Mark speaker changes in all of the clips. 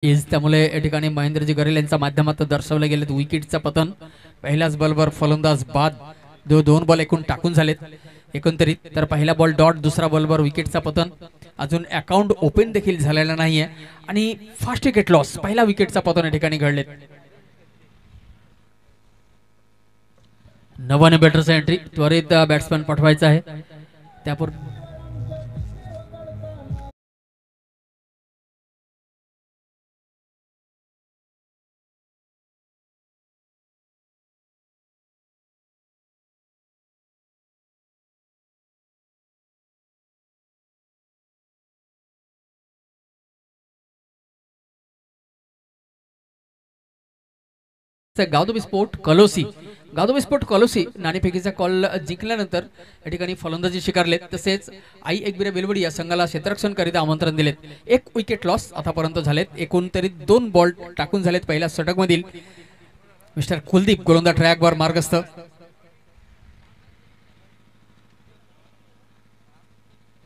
Speaker 1: त्यामुळे या ठिकाणी महेंद्रजी गरेल यांच्या माध्यमातून दर्शवले गेलेत विकेटचं पतन। पहिल्याच बॉलवर फलंदाज बाद, दोन बॉल एकूण टाकून झालेत एकंदरीत। तर पहिला बॉल डॉट, दुसरा बॉलवर विकेटचं पतन। अजून अकाउंट ओपन देखील झालेला नाहीये आणि फास्ट विकेट लॉस, पहिला विकेटचं पतन या ठिकाणी घडलेत। नवाने बॅटरचा एंट्री, त्वरित बॅट्समॅन पाठवायचा आहे त्यापूर्वी गावदोबी स्पोर्ट कलोसी, गावदोबी स्पोर्ट कलोसी नाणेफेकीचा कॉल जिंकल्यानंतर या ठिकाणी फलंदाजी स्वीकारलेत। तसेच आई एकबिरा बेलवडी या संघाला क्षेत्ररक्षण करिता आमंत्रण दिलेत। एक विकेट लॉस आतापर्यंत झालेत, एकूण तरी 2 बॉल टाकून झालेत पहिल्या षटक मधील। मिस्टर कुलदीप गोलंदाज ट्रॅकवर मार्गस्थ,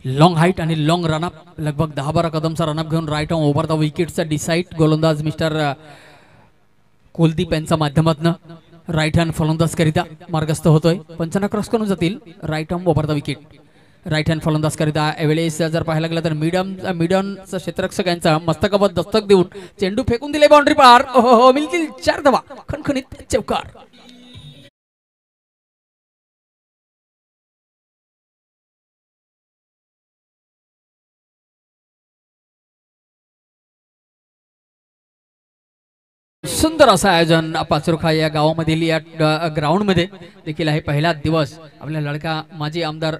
Speaker 1: लॉंग हाइट आणि लॉंग रनअप, लगभग 10-12 कदमचा रनअप घेऊन राईट ऑन ओव्हर द विकेटचा डिसाइड गोलंदाज मिस्टर कुलदीप यांच्या माध्यमातून राईट हँड फलंदाज करिता मार्गस्थ होतोय। पंचांना क्रॉस करून जातील right on over the wicket, right hand फलंदाज करिता। यावेळेस जर पाहायला गेलं तर मिडॉनचा क्षेत्ररक्षक यांचा मस्तकावर दस्तक देऊन चेंडू फेकून दिले बाउंड्री पार। हो मिळतील 4 धावा, खणखणीत चौकार। सुंदर असं आयोजन पाचोरखा या गावामधील या ग्राउंड मध्ये देखील आहे। पहिला दिवस आपल्या लडका माजी आमदार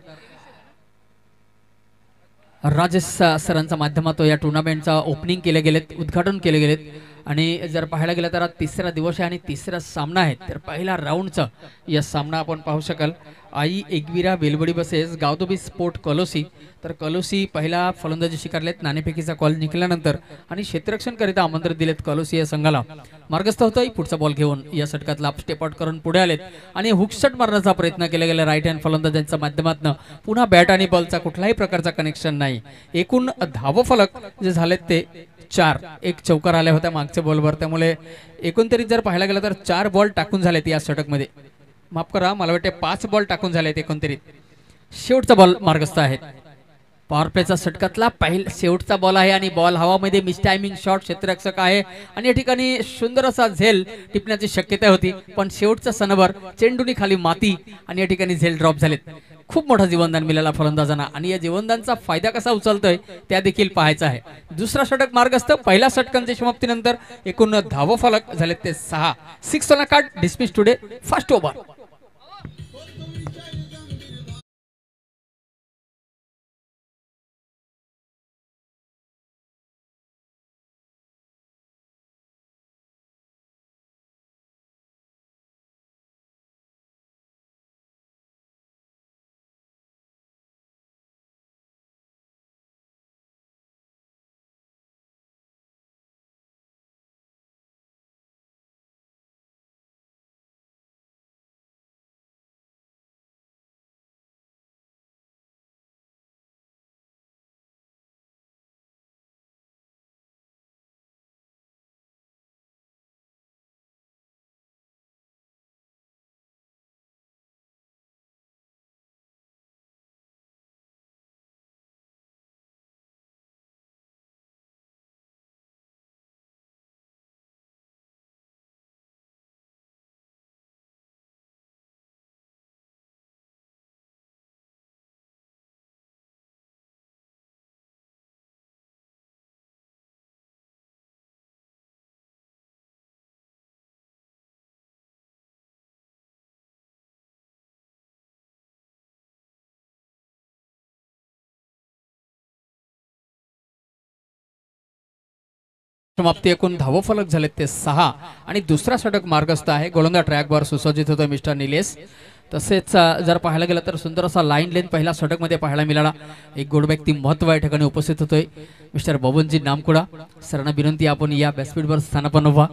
Speaker 1: राजेश सरांच्या माध्यमातून या टुर्नामेंटचा ओपनिंग केले गेलेत, उद्घाटन केले गेलेत। आणि जर पाहायला गेलं तर तिसरा दिवस आहे आणि तिसरा सामना आहे। तर पहिला राऊंडचा या सामना आपण पाहू शकाल, आई एकविरा बेलवडी बसेस गावदोबी स्पोर्ट कलोसी। तर कलोसी पहिला फलंदाजी स्वीकारलेत नाणेफेकीचा कॉल जिंकल्यानंतर आणि क्षेत्ररक्षण करिता आमंत्रण दिलेत कलोसी या संघाला। मार्गस्थ होतोय पुढचा बॉल घेऊन या षटकातला स्टेप आउट करून पुढे आलेत आणि हुकशॉट मारण्याचा प्रयत्न केला गेला राईट हँड फलंदाजांच्या माध्यमातून। पुन्हा बॅट आणि बॉलचा कुठलाही प्रकारचा कनेक्शन नाही। एकूण धावफलक जे झालेत ते 4, एक चौकार आल्या होत्या मागच्या बॉलवर, त्यामुळे एकंदरीत जर पाहायला गेलं तर 4 बॉल टाकून झालेत या षटक मध्ये। माफ करा, मला वाटते 5 बॉल टाकून झालेत एकंदरीत। शेवटचा बॉल मार्गस्थ आहे, पॉवर प्लेचा षटकातला शेवटचा बॉल आहे आणि बॉल हवामध्ये मिस टायमिंग शॉट क्षेत्ररक्षक आहे आणि या ठिकाणी सुंदर असा झेल टिपण्याची शक्यता होती, पण शेवटचा सनवर चेंडूनी खाली माती आणि या ठिकाणी झेल ड्रॉप झालेत। खूप मोठा जीवनदान मिळाला फलंदाजांना आणि या जीवनदानचा फायदा कसा उचलतोय त्या देखील पाहायचा आहे। दुसरा षटक मार्गस्थ, पहिल्या षटकांच्या समाप्तीनंतर एकूण धावफलक झालेत ते 6। 6 on card dismiss today first over. समाप्ती, एकूण धावफलक झालेत ते 6 आणि दुसरा षटक मार्गस्थ आहे। गोलंदाज ट्रॅकवर सुसज्जित होतोय मिस्टर निलेश। तसेच जर पाहायला गेलं तर सुंदर असा लाईन लेन पहिला षटक मध्ये पाहायला मिळाला। एक गोड व्यक्ती महत्व या ठिकाणी उपस्थित होतोय मिस्टर बबनजी नामकुडा सरांना विनंती आपण या व्यासपीठवर स्थानापन्न व्हा।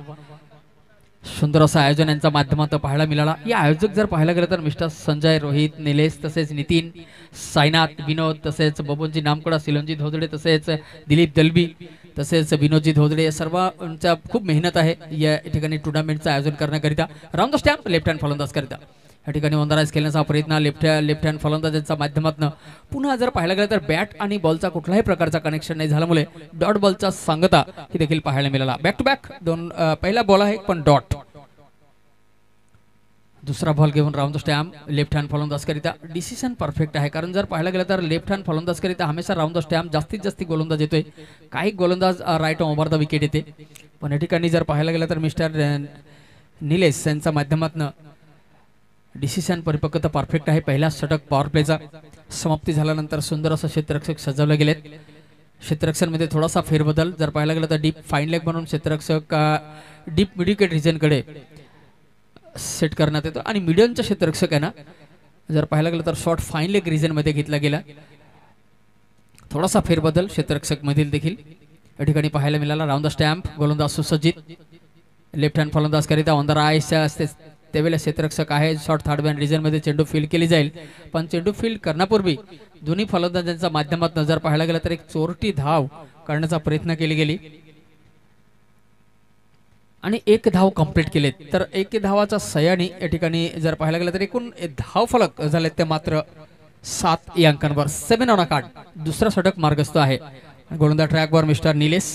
Speaker 1: सुंदर असं आयोजन यांच्या माध्यमातून पाहायला मिळाला। या आयोजक जर पाहायला गेलं तर मिस्टर संजय, रोहित, निलेश, तसेच नितीन, साईनाथ, विनोद, तसेच बबनजी नामकुडा, सिलोंजी धोदडे, तसेच दिलीप दलबी, तसेच विनोदजी धोदडे या सर्वांचा खूप मेहनत आहे या ठिकाणी टुर्नामेंटचं आयोजन करण्याकरिता. Round the stamp left hand फलंदाज करिता या ठिकाणी ओंदाराज खेळण्याचा प्रयत्न लेफ्ट हँड फलंदाजांच्या माध्यमातून. पुन्हा जर पाहायला गेलं तर बॅट आणि बॉलचा कुठल्याही प्रकारचा कनेक्शन नाही झाल्यामुळे डॉट बॉलचा सांगता ही देखील पाहायला मिळाला. बॅक टू बॅक दोन पहिला बॉल आहे पण डॉट. दुसरा बॉल घेऊन round the stamp left hand फलंदाज करिता. डिसिजन परफेक्ट आहे कारण जर पाहायला गेलं तर लेफ्ट हँड फलंदाज करिता हमेशा राऊंड द स्टॅम्प जास्तीत जास्त गोलंदाज येतोय. काही गोलंदाज राईट ओव्हर द विकेट येते पण या ठिकाणी जर पाहायला गेलं तर मिस्टर निलेश यांच्या माध्यमातून डिसिजन परिपक्वता परफेक्ट आहे. पहिला षटक पॉवर प्लेचा समाप्ती झाल्यानंतर सुंदर असं क्षेत्ररक्षक सजवले गेलेत. क्षेत्ररक्षणमध्ये थोडासा फेरबदल जर पाहायला गेलं तर डीप फाईन लेग म्हणून क्षेत्ररक्षक डीप मिडविकेट रिजनकडे सेट करण्यात येतो आणि मिडियमचा क्षेत्ररक्षक आहे ना जर पाहायला गेलं तर शॉर्ट फाईन लेग रिजनमध्ये घेतला गेला. थोडासा फेरबदल क्षेत्ररक्षक मधील देखील या ठिकाणी पाहायला मिळाला. राऊंड द स्टॅम्प गोलंदाज सुसज्जित लेफ्ट हँड फलंदाज करिता ऑन द राईट असते त्यावेळेला क्षेत्ररक्षक आहे. शॉर्ट थर्ड बॅन रिजनमध्ये चेंडू फील्ड केली जाईल पण चेंडू फील्ड करण्यापूर्वी दोन्ही फलंदाजांच्या माध्यमातून जर पाहायला गेलं तर एक चोरटी धाव करण्याचा प्रयत्न केली गेली आणि एक धाव कंप्लीट केलेत. तर एक धावाचा सह्याने या ठिकाणी जर पाहायला गेलं तर एकूण धाव फलक झालेत ते मात्र 7 या अंकांवर 7 ऑन अ कार्ड. दुसरा षटक मार्गस्थ आहे. गोलंदाज ट्रॅकवर मिस्टर निलेश.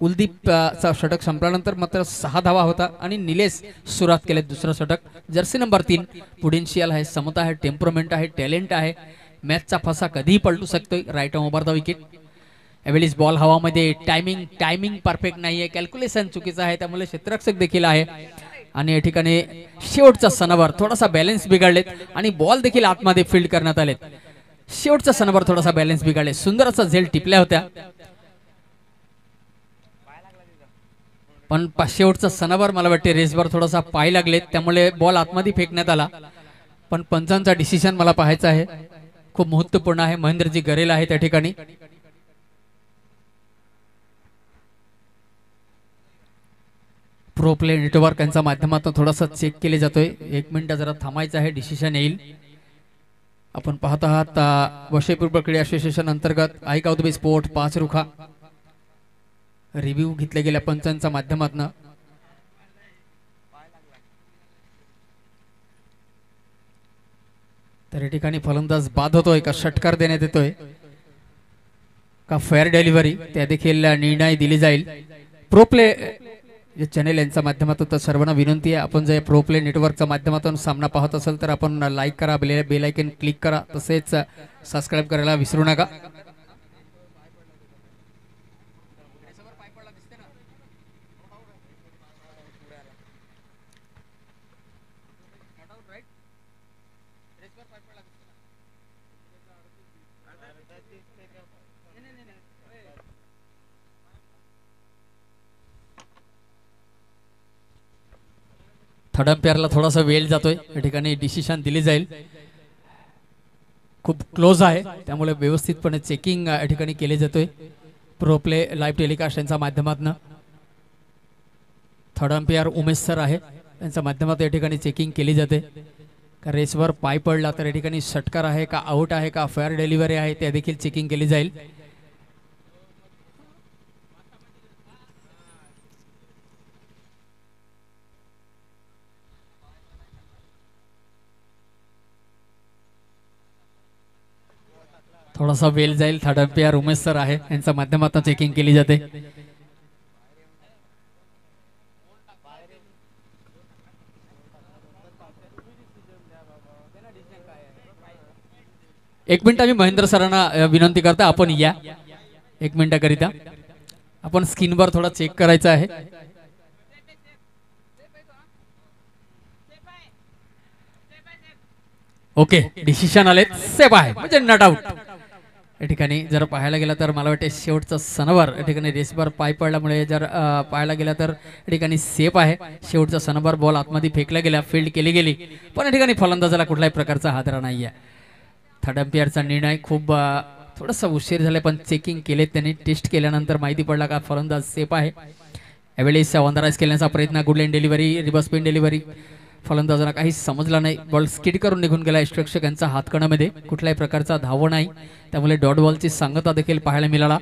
Speaker 1: कुलदीपचा षटक संपल्यानंतर मात्र 6 धावा होता आणि निलेश सुरुवात केले दुसरा षटक. जर्सी नंबर 3 पुढेन्शियल आहे, समता आहे, टेम्परमेंट आहे, टॅलेंट आहे. मॅचचा फसा कधीही पलटू शकतोय. Right over the wicket. यावेळीस बॉल हवामध्ये टायमिंग परफेक्ट नाहीये. कॅल्क्युलेशन चुकीचं आहे त्यामुळे क्षेत्ररक्षक देखील आहे आणि या ठिकाणी शेवटच्या सणावर थोडासा बॅलन्स बिघडलेत आणि बॉल देखील आतमध्ये फील्ड करण्यात आलेत. शेवटच्या सणावर थोडासा बॅलन्स बिघडले. सुंदर असा झेल टिपल्या होत्या पण शेवटच्या सणावर मला वाटते रेसवर थोडासा पाय लागलेत त्यामुळे बॉल आतमध्ये फेकण्यात आला. पण पंचांचा डिसिजन मला पाहायचा आहे. खूप महत्त्वपूर्ण आहे. महेंद्रजी गरेल आहे त्या ठिकाणी. प्रो प्ले नेटवर्क यांच्या माध्यमातून थोडासा चेक केले जातोय. 1 मिनिट जरा थांबायचं आहे. डिसिजन येईल. आपण पाहत आहात वशयपूर्व क्रीडा असोसिएशन अंतर्गत आईकाउदबी स्पोर्ट 5 रुखा रिव्ह्यू घेतल्या गेल्या पंचांच्या माध्यमातून. तर या ठिकाणी फलंदाज बाद होतोय का षटकार देण्यात येतोय का फेअर डिलिव्हरी त्या देखील निर्णय दिली जाईल. प्रो प्ले चॅनेल यांच्या माध्यमातून तर सर्वांना विनंती आहे आपण जर प्रो प्ले नेटवर्कच्या माध्यमातून सामना पाहत असेल तर आपण लाईक करा, बेल आयकॉन क्लिक करा, तसेच सबस्क्राइब करायला विसरू नका. थर्ड अंपायरला थोडासा वेळ जातोय. या ठिकाणी डिसिजन दिली जाईल. खूप क्लोज आहे त्यामुळे व्यवस्थितपणे चेकिंग या ठिकाणी केले जातोय. प्रो प्ले लाईव्ह टेलिकास्ट यांच्या माध्यमातून थर्ड अंपायर उमेश सर आहे त्यांच्या माध्यमातून या ठिकाणी चेकिंग केली जाते. का रेसवर पाय पडला तर या ठिकाणी षटकार आहे का आउट आहे का फेअर डिलिव्हरी आहे त्या देखील चेकिंग केली जाईल. थोडासा वेळ जाईल. थर्ड अंपायर उमेश सर आहे यांच्या माध्यमातून चेकिंग केली जाते. एक मिनिट आम्ही महेंद्र सरांना विनंती करता आपण या 1 मिनिटाकरिता आपण स्क्रीनवर थोडा चेक करायचा आहे. ओके डिसिजन आले सेफ आहे म्हणजे नॉट आउट. या ठिकाणी जर पाहायला गेला तर मला वाटते शेवटचा सणावर या ठिकाणी रेसवर पाय पडल्यामुळे जर पाहायला गेला तर या ठिकाणी सेफ आहे. शेवटचा सणावर बॉल आतमध्ये फेकला गेला, फील्ड केली गेली पण या ठिकाणी फलंदाजाला कुठल्याही प्रकारचा हादरा नाही आहे. थर्ड अंपायरचा निर्णय खूप थोडासा उशीर झाला पण चेकिंग केले त्यांनी. टेस्ट केल्यानंतर माहिती पडला का फलंदाज सेफ आहे. यावेळेस वंदराज केल्याचा प्रयत्न, good line delivery, reverse spin delivery. फलंदाजांना काही समजलं नाही. बॉल स्किड करून निघून गेला. स्ट्रक्षक यांचा हातकणामध्ये कुठल्याही प्रकारचा धाव नाही त्यामुळे डॉट बॉलची सांगता देखील पाहायला मिळाला.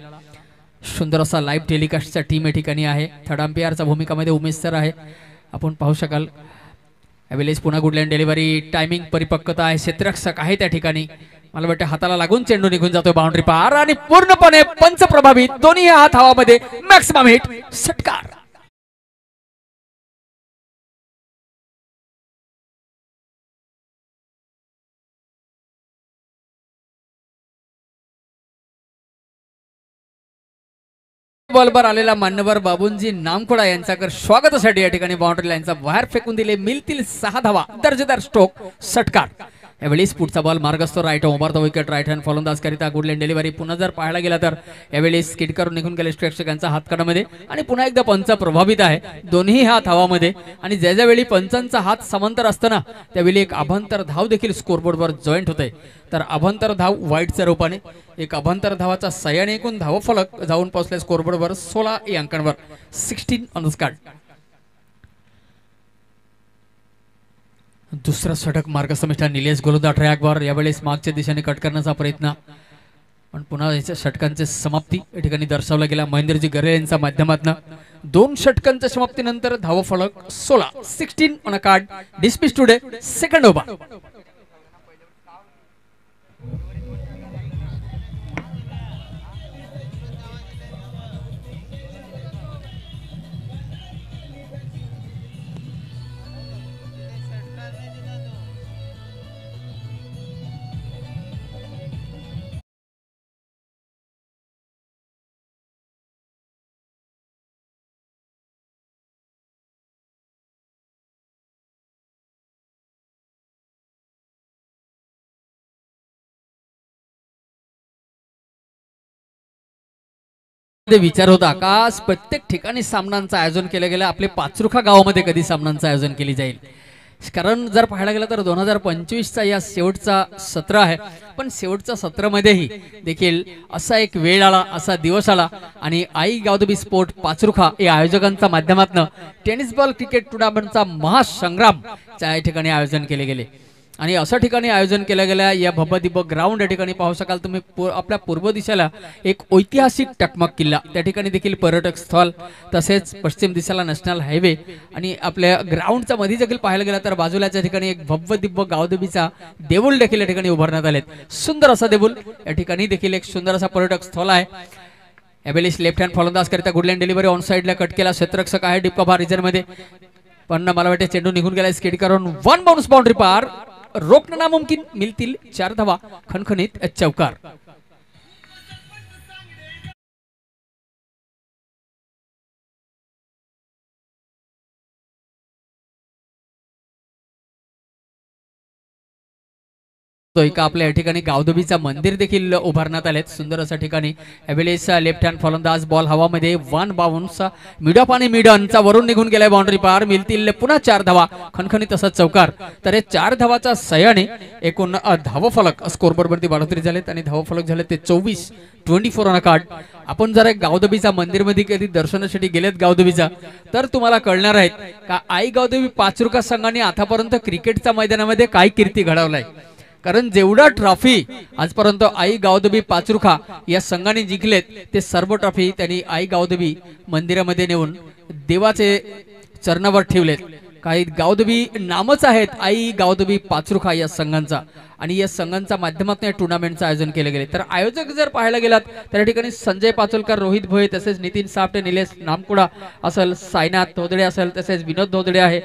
Speaker 1: सुंदर असा लाईव्ह टेलिकास्टचा टीम या ठिकाणी आहे. थर्ड अंपायरच्या भूमिकामध्ये उमेश सर आहे. आपण पाहू शकाल. यावेळेस पुन्हा गुडलँड डिलिव्हरी टायमिंग परिपक्वता आहे. क्षेत्ररक्षक आहे त्या ठिकाणी. मला वाटतं हाताला लागून चेंडू निघून जातोय बाउंड्री पार आणि पूर्णपणे पंच प्रभावित. दोन्ही हात हवामध्ये. Maximum hit. षटकार. बॉलवर आलेला मान्यवर बाबूंजी नामखोडा यांच्याकडे स्वागतासाठी या ठिकाणी बाउंड्री लाईनचा बाहेर फेकून दिले. मिळतील 6 धावा. दर्जेदार स्ट्रोक. षटकार. यावेळेस पुढचा बॉल मार्ग असतो right over the wicket. Right hand फलंदाज करिता गुडलँड डिलिव्हरी. पुन्हा जर पाहायला गेला तर यावेळेस स्किट करून निघून गेले प्रेक्षकांचा हातकडामध्ये आणि पुन्हा एकदा पंच प्रभावित आहे. दोन्ही हात हवामध्ये आणि ज्या वेळी पंचांचा हात समांतर असताना त्यावेळी एक अभ्यंतर धाव देखील स्कोरबोर्डवर जॉईंट होते. तर अभ्यंतर धाव वाईटच्या रूपाने एक अभ्यंतर धावाचा सह्याने एकूण धाव फलक जाऊन पोहोचले स्कोरबोर्डवर 16 या अंकांवर. 16 ऑन द स्कॉट. दुसरा षटक मार्गसमिष्ठा निलेश गोलंदाज ट्रॅकवर. यावेळेस मागच्या दिशेने कट करण्याचा प्रयत्न पण पुन्हा याच्या षटकांची समाप्ती या ठिकाणी दर्शवला गेला महेंद्रजी गरे यांच्या माध्यमातून. 2 षटकांच्या समाप्तीनंतर धाव फलक 16. 16 on a card. Dismiss today. Second over. विचार होता आकाश प्रत्येक ठिकाणी सामन्यांचं आयोजन केलं गेलं. आपले पाचरुखा गावामध्ये कधी सामन्यांचं आयोजन केले जाईल. कारण जर पाहायला गेलं तर 2025चा या शेवटचा सत्र आहे. पण शेवटच्या सत्रामध्येही देखील असा एक वेळ आला, असा दिवस आला आणि आई गावदेवी स्पोर्ट पाचरुखा या आयोजकांच्या माध्यमातून टेनिस बॉल क्रिकेट टुर्नामेंटचा महासंग्राम या ठिकाणी आयोजन केले गेले. आणि अशा ठिकाणी आयोजन केलं गेलं या भव्यदिव्य ग्राउंड या ठिकाणी पाहू शकाल तुम्ही. आपल्या पूर्व दिशेला एक ऐतिहासिक टकमक किल्ला, त्या ठिकाणी देखील पर्यटक स्थळ, तसेच पश्चिम दिशेला नॅशनल हायवे आणि आपल्या ग्राउंडच्या मध्ये देखील पाहायला गेला तर बाजूलाच्या ठिकाणी एक भव्यदिव्य गावदेवीचा देऊळ देखील या ठिकाणी उभारण्यात आलेत. सुंदर असा देऊळ या ठिकाणी देखील एक सुंदर असा पर्यटक स्थळ आहे. यावेळेस लेफ्ट हँड फलंदाज करता गुडलँड डिलिव्हरी ऑन साइडला कट केला. क्षेत्ररक्षक आहे डीप कव्हर रिजन मध्ये पण मला वाटते चेंडू निघून गेला. स्किड करून 1 बाउंस बाउंड्री पार. रोकणं नामुमकिन. मिळतील 4 धावा. खणखणीत चौकार. तो एका आपल्या या ठिकाणी गावदेवीचा मंदिर देखील उभारण्यात आले. सुंदर अशा ठिकाणी यावेळेस लेफ्ट हँड फलंदाज बॉल हवामध्ये 1 बाउन्स मिडअप आणि मिडनचा वरून निघून गेलाय बाउंड्री पार. मिळतील पुन्हा 4 धावा. खणखणीत असा चौकार. तर हे 4 धावाचा सह्याने एकूण धावफलक स्कोरबोर्डवरती बढोतरी झालेत आणि धावफलक झाले ते 24. 24 ऑन अ कार्ड. आपण जर गावदेवीचा मंदिर मध्ये कधी दर्शनासाठी गेलेत गावदेवीचा तर तुम्हाला कळणार आहेत का आई गावदेवी पाचरुखा संघाने आतापर्यंत क्रिकेटच्या मैदानामध्ये काय कीर्ती घडवलाय. कारण जेवढा ट्रॉफी आजपर्यंत आई गावदेवी पाचरुखा या संघाने जिंकलेत ते सर्व ट्रॉफी त्यांनी आई गावदेवी मंदिरामध्ये नेऊन देवाचे चरणावर ठेवलेत. काही गावदेवी नामच आहेत आई गावदेवी पाचरुखा या संघांचा आणि या संघांच्या माध्यमातून या टुर्नामेंटचं आयोजन केले गेले. तर आयोजक जर पाहायला गेलात तर या ठिकाणी संजय पाचोलकर, रोहित भोये, तसेच नितीन सापटे, निलेश नामकुडा असेल, साईनाथ धोदडे असेल, तसेच विनोद धोदडे आहे,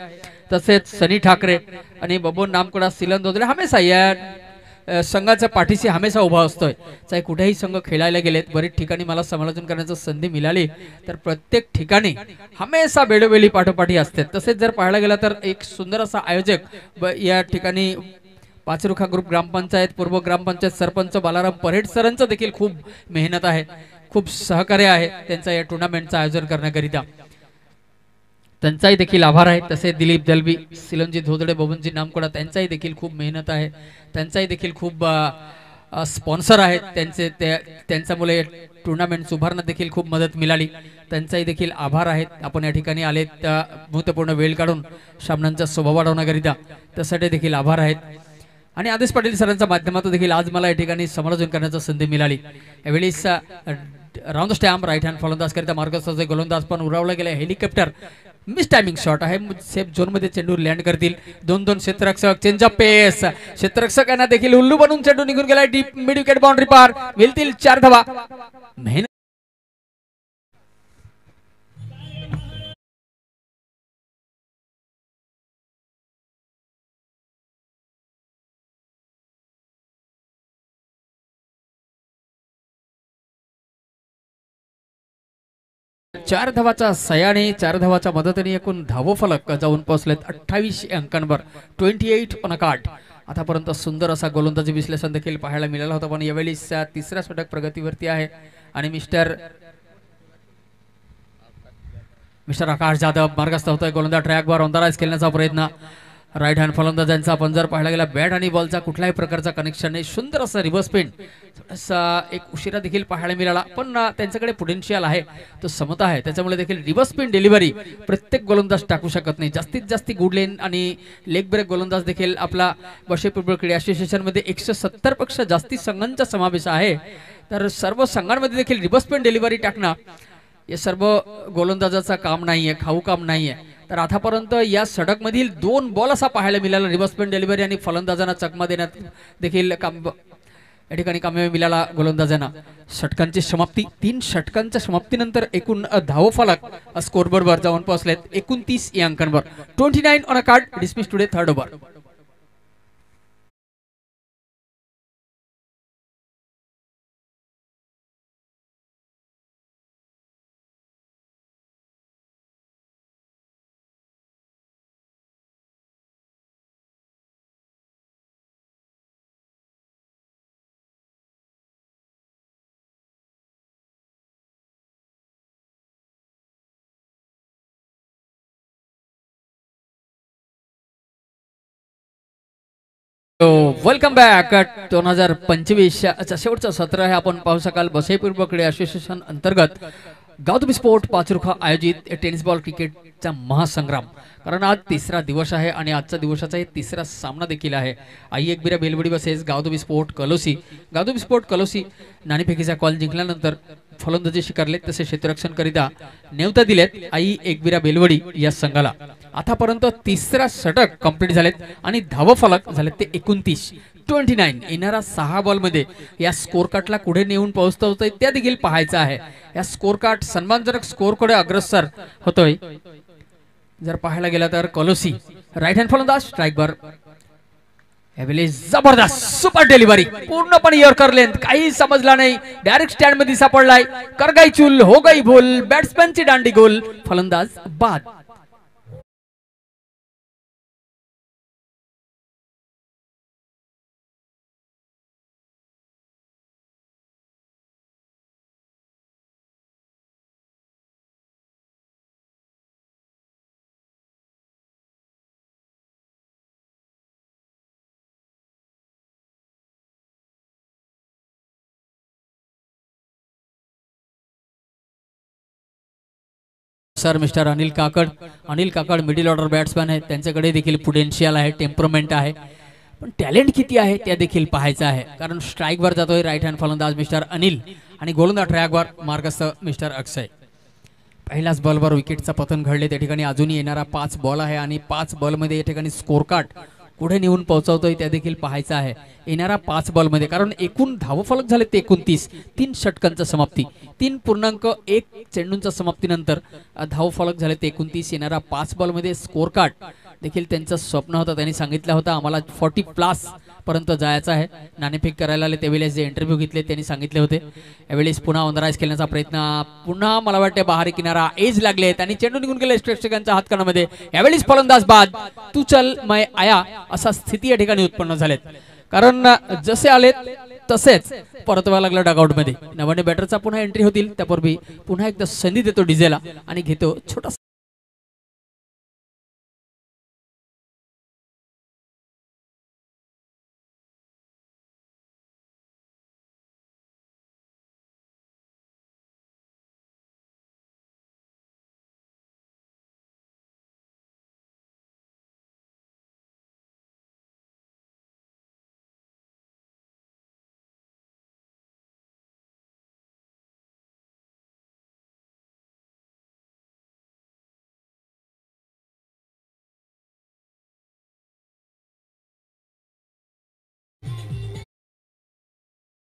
Speaker 1: तसेच सनी ठाकरे आणि बबन नामकुडा, सिलन धोदडे हमेशा या संघाच्या पाठीशी हमेशा उभा असतोय. चाहे कुठेही संघ खेळायला गेलेत, बरेच ठिकाणी मला समालोचन करण्याची संधी मिळाली तर प्रत्येक ठिकाणी हमेशा वेळोवेळी पाठोपाठी असते. तसेच जर पाहायला गेला तर एक सुंदर असा आयोजक या ठिकाणी पाचरुखा ग्रुप ग्रामपंचायत, पूर्व ग्रामपंचायत सरपंच बालाराम परेड सरांचं देखील खूप मेहनत आहे, खूप सहकार्य आहे त्यांचा या टुर्नामेंटचं आयोजन करण्याकरिता. त्यांचाही देखील आभार आहे. तसेच दिलीप दलबी, सिलनजी धोदडे, बबनजी नामकुडा त्यांचाही देखील खूप मेहनत आहे. त्यांचाही देखील खूप स्पॉन्सर आहेत. त्यांच्यामुळे टुर्नामेंट उभारण्यात देखील खूप मदत मिळाली. त्यांचाही देखील आभार आहेत. आपण या ठिकाणी आलेत महत्त्वपूर्ण वेळ काढून सामन्यांचा स्वभाव वाढवण्याकरिता, त्यासाठी देखील आभार आहेत. आणि आदेश पाटील सरांच्या माध्यमातून देखील आज मला या ठिकाणी समालोचन करण्याची संधी मिळाली. यावेळी round the stump right hand फलंदाज करिता मार्गस्थ गोलंदाज पण उरावला गेला हेलिकॉप्टर मिस टायमिंग शॉट आहे सेफ झोन मध्ये चेंडू लँड करतील दोन दोन क्षेत्ररक्षक चेंज ऑफ पेस क्षेत्ररक्षकांना देखील उल्लू बनून चेंडू निघून गेला डीप मिड विकेट बाउंड्री पार मिळतील 4 धावा मेहनत 4 धावाचा सयाने 4 धावाच्या मदतीने एकूण धावफलक जाऊन पोहोचलेत 28 अंकांवर 28 ऑन अ कार्ड आतापर्यंत सुंदर असा गोलंदाजी विश्लेषण देखील पाहायला मिळाला होता पण यावेळी तिसरा षटक प्रगतीवरती आहे आणि मिस्टर आकाश जाधव मार्गस्थ होतोय गोलंदाज ट्रॅकवर ऑनराइज खेळण्याचा प्रयत्न राईट हँड फलंदाजांचा आपण जर पाहायला गेला बॅट आणि बॉलचा कुठल्याही प्रकारचा कनेक्शन नाही सुंदर असं रिव्हर्स स्पिन एक उशिरा देखील पाहायला मिळाला पण त्यांच्याकडे पोटेन्शियल आहे तो समता आहे त्याच्यामुळे देखील रिव्हर्स स्पिन डिलिव्हरी प्रत्येक गोलंदाज टाकू शकत नाही जास्तीत जास्त गुड लेन आणि लेग ब्रेक गोलंदाज देखील आपला बशेपूर्व क्रीडा असोसिएशन मध्ये 170 पेक्षा जास्ती संघांचा समावेश आहे तर सर्व संघांमध्ये देखील रिव्हर्स स्पिन डिलिव्हरी टाकणं हे सर्व गोलंदाजाचं काम नाहीये खाऊ काम नाहीये तर आतापर्यंत या षटक मधील 2 बॉल असा पाहायला मिळाला रिव्हर्स स्पिन डिलिव्हरी आणि फलंदाजांना चकमा देण्यात देखील या ठिकाणी कामयाबी मिळाला गोलंदाजांना षटकांची समाप्ती 3 षटकांच्या समाप्तीनंतर एकूण धावफलक स्कोरबोर्डवर जाऊन पोहोचलेत 29 या अंकांवर 29 on a card dismiss today third over welcome back 2025 चा शेवटचा सत्र आहे आपण पाहू शकाल बसईपूर्व क्रीडा असोसिएशन अंतर्गत गौतमी स्पोर्ट पाचरुखा आयोजित टेनिस बॉल क्रिकेटचा महासंग्राम कारण आज तिसरा दिवस आहे आणि आजचा दिवसाचा तिसरा सामना देखील आहे आई एकबिरा बेलवडी वर्सेस गौतमी स्पोर्ट कलोसी नाणेफेकीचा कॉल जिंकल्यानंतर फलंदाजी स्वीकारले तसे क्षेत्ररक्षण करिता नेवता दिलेत आई एकबिरा बेलवडी या संघाला आतापर्यंत तिसरा षटक कंप्लीट झालेत आणि धावफलक झालेत ते 29 येणारा 6 बॉल मध्ये या स्कोर कार्डला पुढे नेऊन पोहोचतो होतोय त्या देखील पाहायचं आहे या स्कोर कार्ड सन्मानजनक स्कोर कडे अग्रसर होतोय जर पाहायला गेला तर कॉलोसी राईट हँड फलंदाज स्ट्राईकवर जबरदस्त सुपर डिलिव्हरी पूर्णपणे यॉर्कर लेंथ काही समजला नाही डायरेक्ट स्टँड मध्ये सापडलाय कर गई चूल हो गई भूल बॅट्समॅनची दांडी गोल फलंदाज बाद सर मिस्टर अनिल काकड मिडिल ऑर्डर बॅट्समॅन आहे त्यांच्याकडे देखील पोटेन्शियल आहे टेम्परमेंट आहे पण टॅलेंट किती आहे त्या देखील पाहायचं आहे कारण स्ट्राईकवर जातोय राईट हँड फलंदाज मिस्टर अनिल आणि गोलंदाज ट्रॅकवर मार्गस्थ मिस्टर अक्षय पहिल्याच बॉलवर विकेटचा पतन घडले त्या ठिकाणी अजूनही येणारा 5 बॉल आहे आणि 5 बॉलमध्ये या ठिकाणी स्कोर कार्ड पुढे नेऊन पोहोचवतोय त्या देखील पाहायचं आहे येणारा 5 बॉलमध्ये कारण एकूण धावफलक झाले ते 29 3 षटकांचा समाप्ती 3.1 चेंडूंच्या समाप्तीनंतर धावफलक झाले ते 29 येणारा 5 बॉलमध्ये स्कोर कार्ड देखील त्यांचं स्वप्न होतं त्यांनी सांगितलं होतं आम्हाला 40 प्लस पर्यंत जायचं आहे नाणेफेक करायला आले त्यावेळेस जे इंटरव्ह्यू घेतले त्यांनी सांगितले होते यावेळेस पुन्हा ऑनराइज खेळण्याचा प्रयत्न पुन्हा मला वाटते बाहेर किनारा एज लागले आणि चेंडू निघून गेले प्रेक्षकांच्या हातकणामध्ये यावेळेस फलंदाज बाद तू चल मैं आया असा स्थिती या ठिकाणी उत्पन्न झालेत कारण जसे आलेत तसेच परतवा लागला डगआउट मध्ये नवाने बॅटरचा पुन्हा एंट्री होतील त्यापूर्वी पुन्हा एकदा संधी देतो डिझेला आणि घेतो छोटा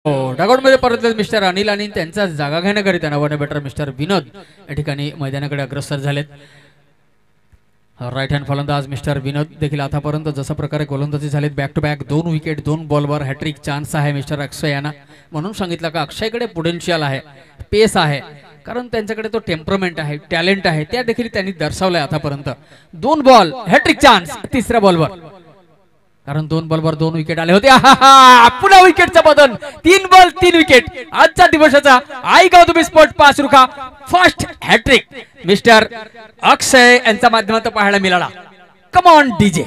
Speaker 1: डगआउट मध्ये परतले मिस्टर अनिल आणि त्यांचा जागा घेण्याकरिता नवाने बॅटर मिस्टर विनोद या ठिकाणी मैदानाकडे अग्रसर झालेत. राईट हँड फलंदाज मिस्टर विनोद देखील आतापर्यंत जसा प्रकारे गोलंदाजी झालेत बॅक टू बॅक 2 विकेट 2 बॉलवर हॅट्रिक चान्स आहे मिस्टर अक्षय यांना. म्हणून सांगितलं का अक्षयकडे पोटेन्शियल आहे, पेस आहे, कारण त्यांच्याकडे तो टेम्परमेंट आहे, टॅलेंट आहे, त्या देखील त्यांनी दर्शवलंय आतापर्यंत. 2 बॉल हॅट्रिक चान्स तिसऱ्या बॉलवर, कारण 2 बॉलवर 2 विकेट आले होते. पुन्हा विकेटचं बदल, 3 बॉल 3 विकेट. आजच्या दिवसाचा आईगाव तुम्ही स्पोर्ट पाचरुखा फर्स्ट हॅट्रिक मिस्टर अक्षय यांच्या माध्यमातून पाहायला मिळाला. Come on DJ.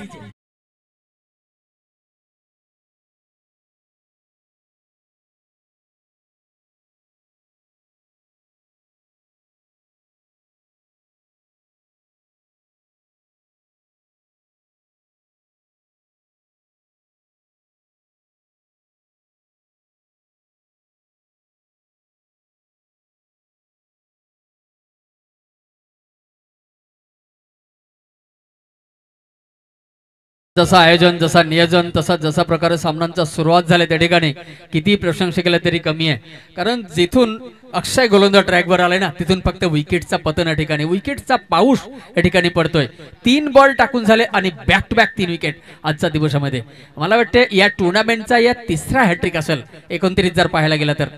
Speaker 1: जसं आयोजन, जसा नियोजन, तसा जसा प्रकारे सामन्यांचा सुरुवात झाली त्या ठिकाणी किती प्रशंसा केला तरी कमी आहे. कारण जिथून अक्षय गोलंदाज ट्रॅकवर आलाय ना, तिथून फक्त विकेटचा पतन या ठिकाणी, विकेटचा पाऊस या ठिकाणी पडतोय. 3 बॉल टाकून झाले आणि बॅक टू बॅक 3 विकेट आजच्या दिवसामध्ये. मला वाटते या टुर्नामेंटचा या तिसरा हॅट्रिक असेल 29 जर पाहायला गेला तर.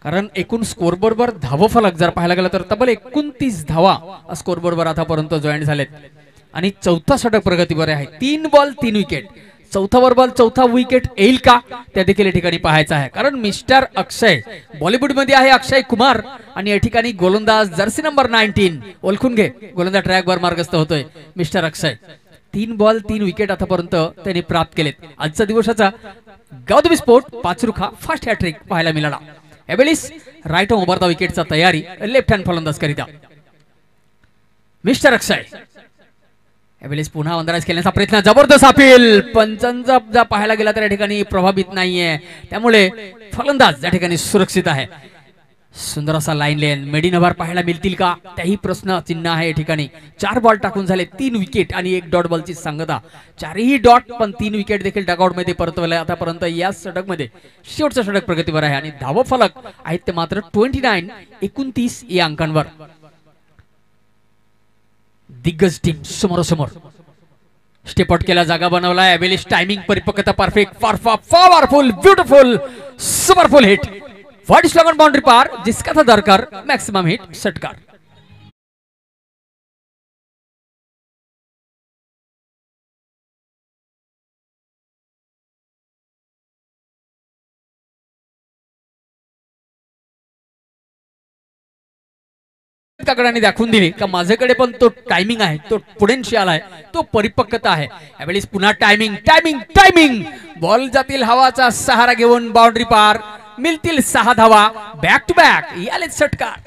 Speaker 1: कारण एकूण स्कोरबोर्डवर धावफलक जर पाहायला गेला तर तब्बल 29 धावा स्कोरबोर्डवर आतापर्यंत जॉईन झालेत आणि चौथा षटक प्रगतीवर आहे. 3 बॉल 3 विकेट. चौथा बॉल चौथा विकेट येईल का त्या देखील या ठिकाणी पाहायचं आहे. कारण मिस्टर अक्षय बॉलिवूड मध्ये आहे, अक्षय कुमार, आणि या ठिकाणी गोलंदाज जर्सी नंबर 19 ओळखून घे, गोलंदाज ट्रॅकवर मार्गस्थ होतोय मिस्टर अक्षय. 3 बॉल 3 विकेट आतापर्यंत त्यांनी प्राप्त केलेत. आजच्या दिवसाचा गावदेवी स्पोर्ट पाचरुखा फर्स्ट हॅट्रिक पाहायला मिळाला. एबेलिस राईट उभारता विकेटचा तयारी, लेफ्ट हँड फलंदाज करिता मिस्टर अक्षय. एबेलिस पुन्हा वंदराज खेळण्याचा प्रयत्न, जबरदस्त अपील. पंचांचा पाहायला गेला तर या ठिकाणी प्रभावित नाहीये, त्यामुळे फलंदाज या ठिकाणी सुरक्षित आहे. सुंदर असा लाईन लेन मेडिन ओव्हर पाहायला मिळतील का, त्याही प्रश्न चिन्ह आहे या ठिकाणी. 4 बॉल टाकून झाले 3 विकेट आणि 1 डॉट बॉलची सांगता. 4ही डॉट पण 3 विकेट देखील डगआउट मध्ये परतवले आतापर्यंत. या षटक मध्ये शेवटचा षटक प्रगतीवर आहे आणि धाव फलक आहेत ते मात्र 29 या अंकांवर. दिग्गज टीम समोरासमोर स्टेप आउट केला, जागा बनवला. एबेलिस टायमिंग परिपक्वता परफेक्ट, पावरफुल, ब्यूटीफुल, सुपरफुल hit. What is long boundary पार, जिसका था दरकार मैक्सिमम हिट षटकार. कडे दाखवून दिली का माझ्याकडे पण तो टायमिंग आहे, तो पोटेन्शियल आहे, तो परिपक्वता आहे. यावेळेस पुन्हा टायमिंग बॉल जातील हवाचा सहारा घेऊन बाउंड्री पार, मिळतील 6 धावा. बॅक टू बॅक याले षटकार.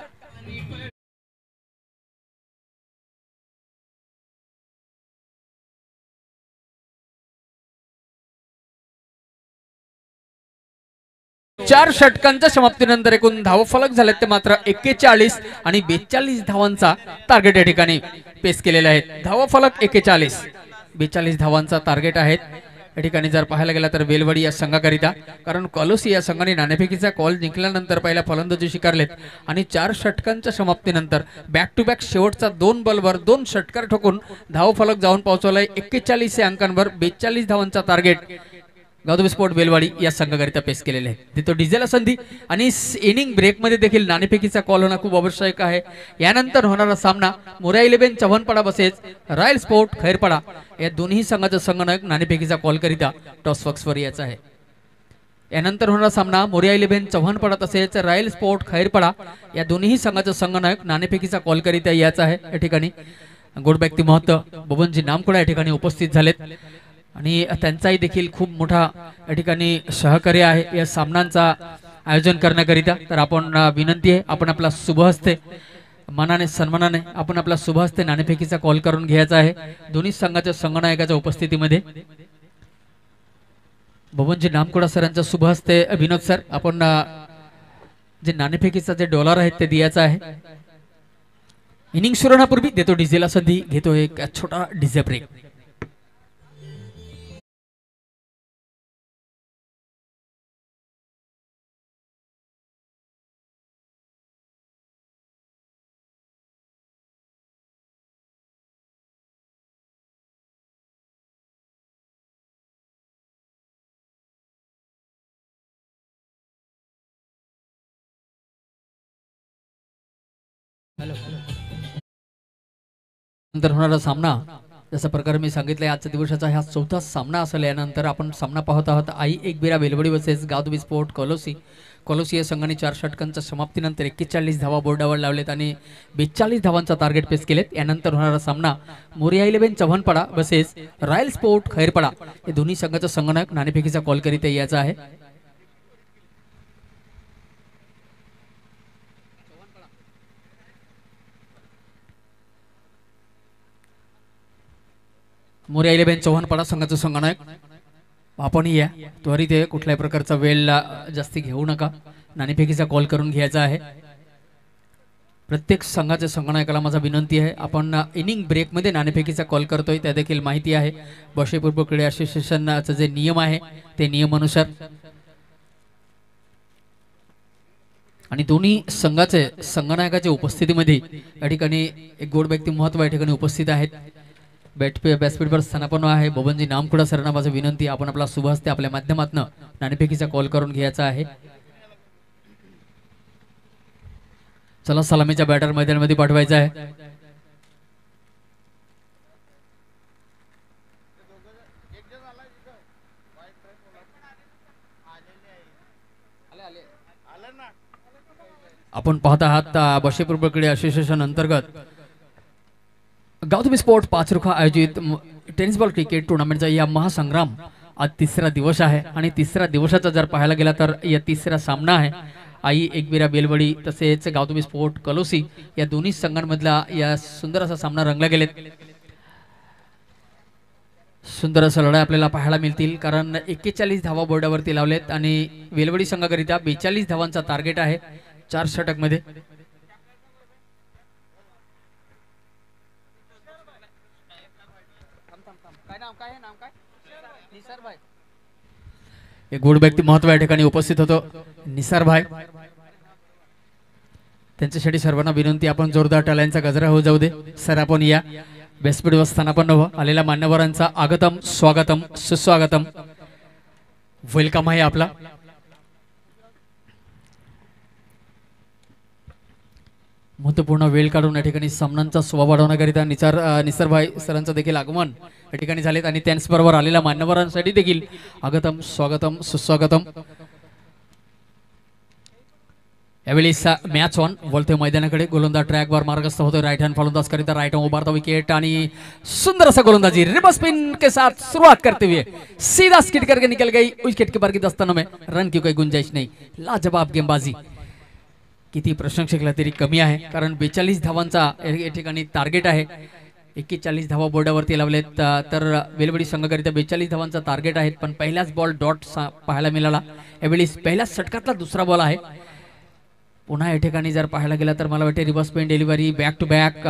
Speaker 1: चार षटकांच्या समाप्तीनंतर एकूण धावफलक झाले ते मात्र 41 आणि 42 धावांचा टार्गेट या ठिकाणी पेस केलेले आहेत. धावफलक 41-42 धावांचा टार्गेट आहेत या ठिकाणी. जर पाहायला गेला तर वेलवाडी या संघाकरिता, कारण कॉलोसी या संघाने नाणेफेकीचा कॉल जिंकल्यानंतर पहिला फलंदाजी स्वीकारलेत आणि 4 षटकांच्या समाप्तीनंतर बॅक टू बॅक शेवटचा 2 बॉलवर 2 षटकार ठोकून धावफलक जाऊन पोहोचवलाय 41 अंकांवर. 42 धावांचा टार्गेट गावदेवी स्पोर्ट बेलवाडी या संघाकरिता पेश केलेले आहे. तिथं डिझेल संधी आणि इनिंग ब्रेक मध्ये देखील नाणेफेकीचा कॉल होणं खूप आवश्यक आहे. यानंतर होणारा सामना मोरिया 11 चव्हाणपाडा बसेस रॉयल स्पोर्ट खैरपाडा या दोन्ही संघाचा संगणक नाणेफेकीचा कॉल करिता टॉस बॉक्सवर यायचा आहे. यानंतर होणारा सामना मोरिया 11 चव्हाणपाडा तसेच रॉयल स्पोर्ट खैरपाडा या दोन्ही संघाचा संगणक नाणेफेकीचा कॉल करिता यायचा आहे. या ठिकाणी गुड व्यक्ती महत्व बबनजी नामकुडा या ठिकाणी उपस्थित झालेत आणि त्यांचाही देखील खूप मोठा या ठिकाणी सहकार्य आहे या सामन्यांचा आयोजन करण्याकरिता. तर आपण विनंती आहे, आपण आपला शुभहस्ते मनाने सन्मानाने आपण आपला शुभहस्ते नाणेफेकीचा कॉल करून घ्यायचा आहे दोन्ही संघाच्या संघनायकाच्या उपस्थितीमध्ये. बबनजी नामकुडा सरांच्या शुभहस्ते विनोद सर आपण जे नाणेफेकीचा जे डॉलर आहेत ते द्यायचं आहे. इनिंग सुरू होण्यापूर्वी देतो डीजेला संधी, घेतो एक छोटा डीजे ब्रेक. नंतर होणारा सामना जसा प्रकारे मी सांगितलंय आजच्या दिवसाचा हा चौथा सामना असेल। यानंतर आपण सामना पाहत आहोत आई एकबिरा बेलवडी वर्सेस गावदेवी स्पोर्ट कोलोसी। कोलोसी या संघाने 4 षटकांच्या समाप्तीनंतर 41 धावा बोर्डावर लावलेत आणि 42 धावांचा टार्गेट पेस केलेत। यानंतर होणारा सामना मोरिया 11 चव्हाणपाडा वर्सेस रॉयल स्पोर्ट खैरपाडा हे दोन्ही संघाचा संगणक नाणेफेकीचा कॉल करीत यायचा आहे। मोरिया 11 चव्हाणपाडा संघाचं संगणक आपण या त्वरित कुठल्याही प्रकारचा वेळ जास्ती घेऊ नका, नाणेफेकीचा कॉल करून घ्यायचा आहे। प्रत्येक संघाच्या संगणकाला माझा विनंती आहे, आपण इनिंग ब्रेक मध्ये नाणेफेकीचा कॉल करतोय त्या देखील माहिती आहे। बशेपूर्व क्रीडा असोसिएशनचा जे नियम आहे ते नियमानुसार आणि दोन्ही संघाचे संगणकाच्या उपस्थितीमध्ये या ठिकाणी एक गोड व्यक्ती महत्व या ठिकाणी उपस्थित आहेत। व्यासपीठवर स्थानापन्न आहे बबनजी नामकुडा सरांना माझी विनंती, आपण आपला शुभहस्ते आपल्या माध्यमातून नाणेफेकीचा कॉल करून घ्यायचा आहे। चला सलामीच्या बॅटर मैदानामध्ये पाठवायचा आहे। आपण पाहत आहात बशेपूर्व क्रीडा असोसिएशन अंतर्गत गावदेवी स्पोर्ट पाचरुखा आयोजित टेनिस बॉल क्रिकेट टूर्नामेंटचा या महासंग्राम आज तिसरा दिवस आहे आणि तिसऱ्या दिवसाचा जर पाहायला गेला तर या तिसरा सामना आहे आई एकबिरा बेलवडी तसेच गावदेवी स्पोर्ट कलोसी या दोन्ही संघांमधला या सुंदर असा सामना रंगला गेलेत। सुंदर असा लढाई आपल्याला पाहायला मिळतील कारण 41 धावा बोर्डावरती लावलेत आणि बेलवडी संघाकरिता 42 धावांचा टार्गेट आहे 4 षटक मध्ये। एक गोड व्यक्ती महत्व या ठिकाणी उपस्थित होतो निसार भाई, त्यांच्यासाठी सर्वांना विनंती आपण जोरदार टाळ्यांचा गजरा होऊ जाऊ दे। सर आपण या व्यासपीठावर स्थानापन्न व्हा, आलेल्या मान्यवरांचा आगतम स्वागतम सुस्वागतम वेलकम आहे आपला। महत्वपूर्ण वेळ काढून या ठिकाणी सामन्यांचा स्वभाव वाढवण्याकरिता निसरभाई सरांचं देखील आगमन या ठिकाणी झालेत आणि त्याचबरोबर आलेल्या मान्यवरांसाठी देखील आगतम स्वागतम सुस्वागतम। यावेळी मॅच ऑन बोलतोय मैदानाकडे, गोलंदाज ट्रॅकवर मार्गस्थ होतोय, राईट हँड फलंदाज करिता राईट हँड उभारता विकेट आणि सुंदर असा गोलंदाजी रिवर्स स्पिन के साथ शुरुआत करते हुए सीधा स्किड करके निकल गई विकेट कीपर की दस्तानों में, रन की कोई गुंजाइश नहीं। लाजवाब गेंदबाजी, किती प्रशंसकला तरी कमी आहे कारण 42 धावांचा या ठिकाणी टार्गेट आहे। 41 धावा बोर्डावरती लावलेत तर बेलवडी संघाकरिता 42 धावांचा टार्गेट आहे, पण पहिलाच बॉल डॉट पाहायला मिळाला। यावेळी पहिल्याच षटकातला दुसरा बॉल आहे। पुन्हा या ठिकाणी जर पाहायला गेला तर मला वाटते reverse spin delivery back to back,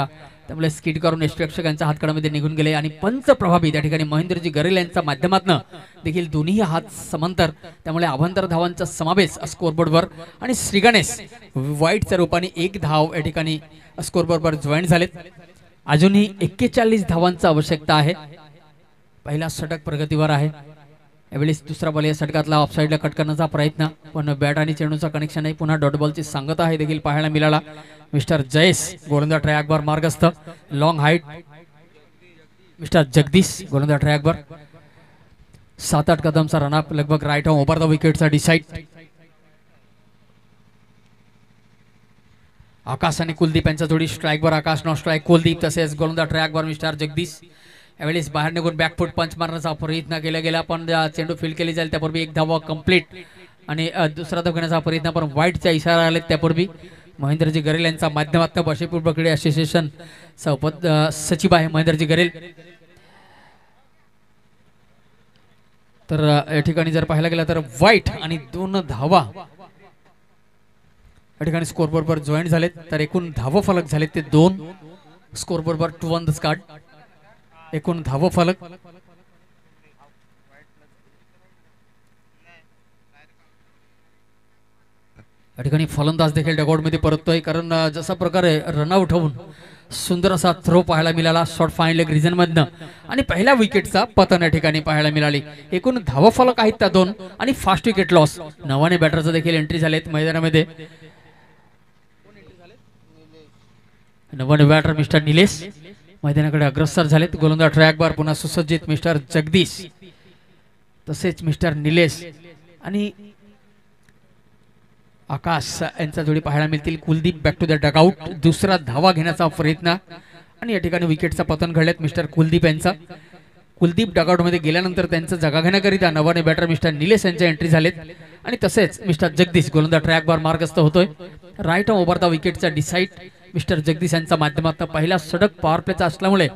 Speaker 1: त्यामुळे स्किड करून यष्टीरक्षकांच्या हातकडामध्ये निघून गेले आणि पंच प्रभावी त्या ठिकाणी महेंद्रजी गरेल यांच्या माध्यमातून देखील दोन्ही हात समांतर, त्यामुळे अभांतर धावांचा समावेश स्कोरबोर्डवर आणि श्रीगणेश वाईटच्या रूपाने 1 धाव या ठिकाणी स्कोरबोर्डवर जॉईन झालेत। अजूनही 41 धावांचा आवश्यकता आहे, पहिला षटक प्रगतीवर आहे। यावेळी दुसरा बॉल या षटकातला ऑफसाइडला कट करण्याचा प्रयत्न, पण बॅट आणि चेंडूचा कनेक्शन नाही, पुन्हा डॉट बॉलची सांगता आहे देखील पाहायला मिळाला। मिस्टर जयेश गोलंदाज ट्रॅकवर मार्गस्थ, लॉंग हाईट मिस्टर जगदीश गोलंदाज ट्रॅकवर 7-8 कदमचा रनअप लगभग राईट हँड ओव्हर द विकेटचा डिसाइड। आकाश आणि कुलदीप यांच्या जोडी स्ट्राईकवर, आकाश नो स्ट्राईक कुलदीप तसेच गोलंदाज ट्रॅकवर मिस्टर जगदीश। यावेळेस बाहेर निघून बॅकफूट पंच मारण्याचा प्रयत्न केला गेला, पण चेंडू फील्ड केली जाईल त्यापूर्वी 1 धाव कंप्लीट आणि दुसरा धाव घेण्याचा प्रयत्न, पण वाईटचा इशारा आले त्यापूर्वी महेंद्रजी गरेल यांच्या माध्यमातून बशेपूर्व क्रीडा असोसिएशन सचिव आहे महेंद्रजी गरेल। तर या ठिकाणी जर पाहायला गेला तर वाईट आणि 2 धावा या ठिकाणी स्कोरबोर्डवर जॉईन झालेत, तर एकूण धाव फलक झालेत ते 2, स्कोरबोर्डवर 2 ऑन द स्पॉट एकूण धाव फलक। या ठिकाणी फलंदाज देखील डगआउट मध्ये परततोय कारण जसा प्रकारे रनआउट होऊन सुंदर असा थ्रो पाहायला मिळाला शॉर्ट फाईन लेग रिजन मधनं आणि पहिल्या विकेटचा पतन या ठिकाणी पाहायला मिळाली। एकूण धाव फलक आहेत त्या 2 आणि फास्ट विकेट लॉस। नवाने बॅटरचा देखील एंट्री झालेत मैदानामध्ये। नवीन बॅटर मिस्टर निलेश मैदानाकडे अग्रसर झालेत. गोलंदाज ट्रॅक बार पुन्हा सुसज्जित मिस्टर जगदीश तसेच मिस्टर निलेश आणि आकाश यांचा जोडी पाहायला मिळतील. Kuldeep back to the dugout, दुसरा धावा घेण्याचा प्रयत्न आणि या ठिकाणी विकेटचा पतन घडलेत मिस्टर कुलदीप यांचा. कुलदीप डगआउट मध्ये गेल्यानंतर त्यांचं जागा घेण्याकरिता नवाने बॅटर मिस्टर निलेश यांच्या एंट्री झालेत आणि तसेच मिस्टर जगदीश गोलंदाज ट्रॅक बार मार्गस्थ होतोय. राईट ओव्हरचा विकेटचा डिसाईड मिस्टर जगदीश यांच्या माध्यमातून पहिला सडक पॉवर प्लेचा असल्यामुळे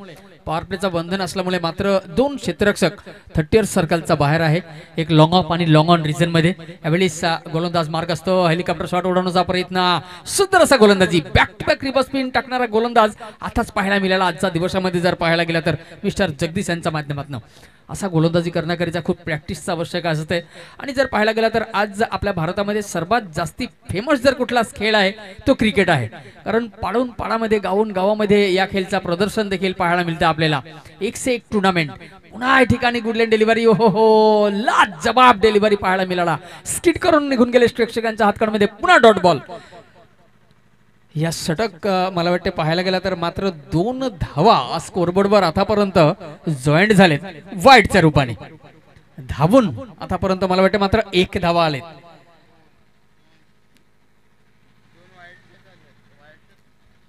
Speaker 1: पॉवर प्लेचा बंधन असल्यामुळे मात्र 2 क्षेत्ररक्षक 30 सर्कलचा बाहेर आहे. एक लॉंग ऑफ आणि लॉंग ऑन रिजन मध्ये यावेळी गोलंदाज मार्ग असतो. हेलिकॉप्टर शॉट उडवण्याचा प्रयत्न, सुंदर असा गोलंदाजी, back to back reverse spin टाकणारा गोलंदाज आताच पाहायला मिळाला आजच्या दिवसामध्ये. जर पाहायला गेला तर मिस्टर जगदीश यांच्या माध्यमातून असा गोलंदाजी करण्याकरिता खूप प्रॅक्टिसचा आवश्यक असते. आणि जर पाहायला गेला तर आज आपल्या भारतामध्ये सर्वात जास्ती फेमस जर कुठला खेळ आहे तो क्रिकेट आहे. कारण पाडून पाडामध्ये गावून गावामध्ये या खेळचा प्रदर्शन देखील पाहायला मिळतं आपल्याला. 1 से 1 टुर्नामेंट पुन्हा या ठिकाणी गुडलँड डिलिव्हरी, हो लाजवाब डिलिव्हरी पाहायला मिळाला. स्किट करून निघून गेले प्रेक्षकांच्या हातकडामध्ये, पुन्हा डॉट बॉल. या षटक मला वाटते पाहायला गेला तर मात्र 2 धावा स्कोरबोर्डवर आतापर्यंत जॉईंट झालेत वाईटच्या रूपाने. धावून आतापर्यंत मला वाटते मात्र 1 धावा आलेत.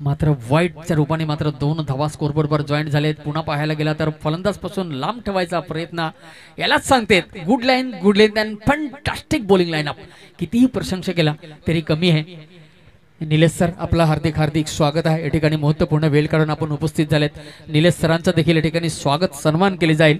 Speaker 1: मात्र वाईटच्या रूपाने मात्र 2 धावा स्कोरबोर्डवर जॉईंट झालेत. पुन्हा पाहायला गेला तर फलंदाज पासून लांब ठेवायचा प्रयत्न यालाच सांगतेत. Good line and fantastic bowling lineup. कितीही प्रशंसा केला तरी कमी आहे. निलेश सर आपला हार्दिक हार्दिक स्वागत आहे. या ठिकाणी महत्त्वपूर्ण वेळ काढून आपण उपस्थित झालेत. निलेश सरांचं देखील या ठिकाणी स्वागत सन्मान केले जाईल.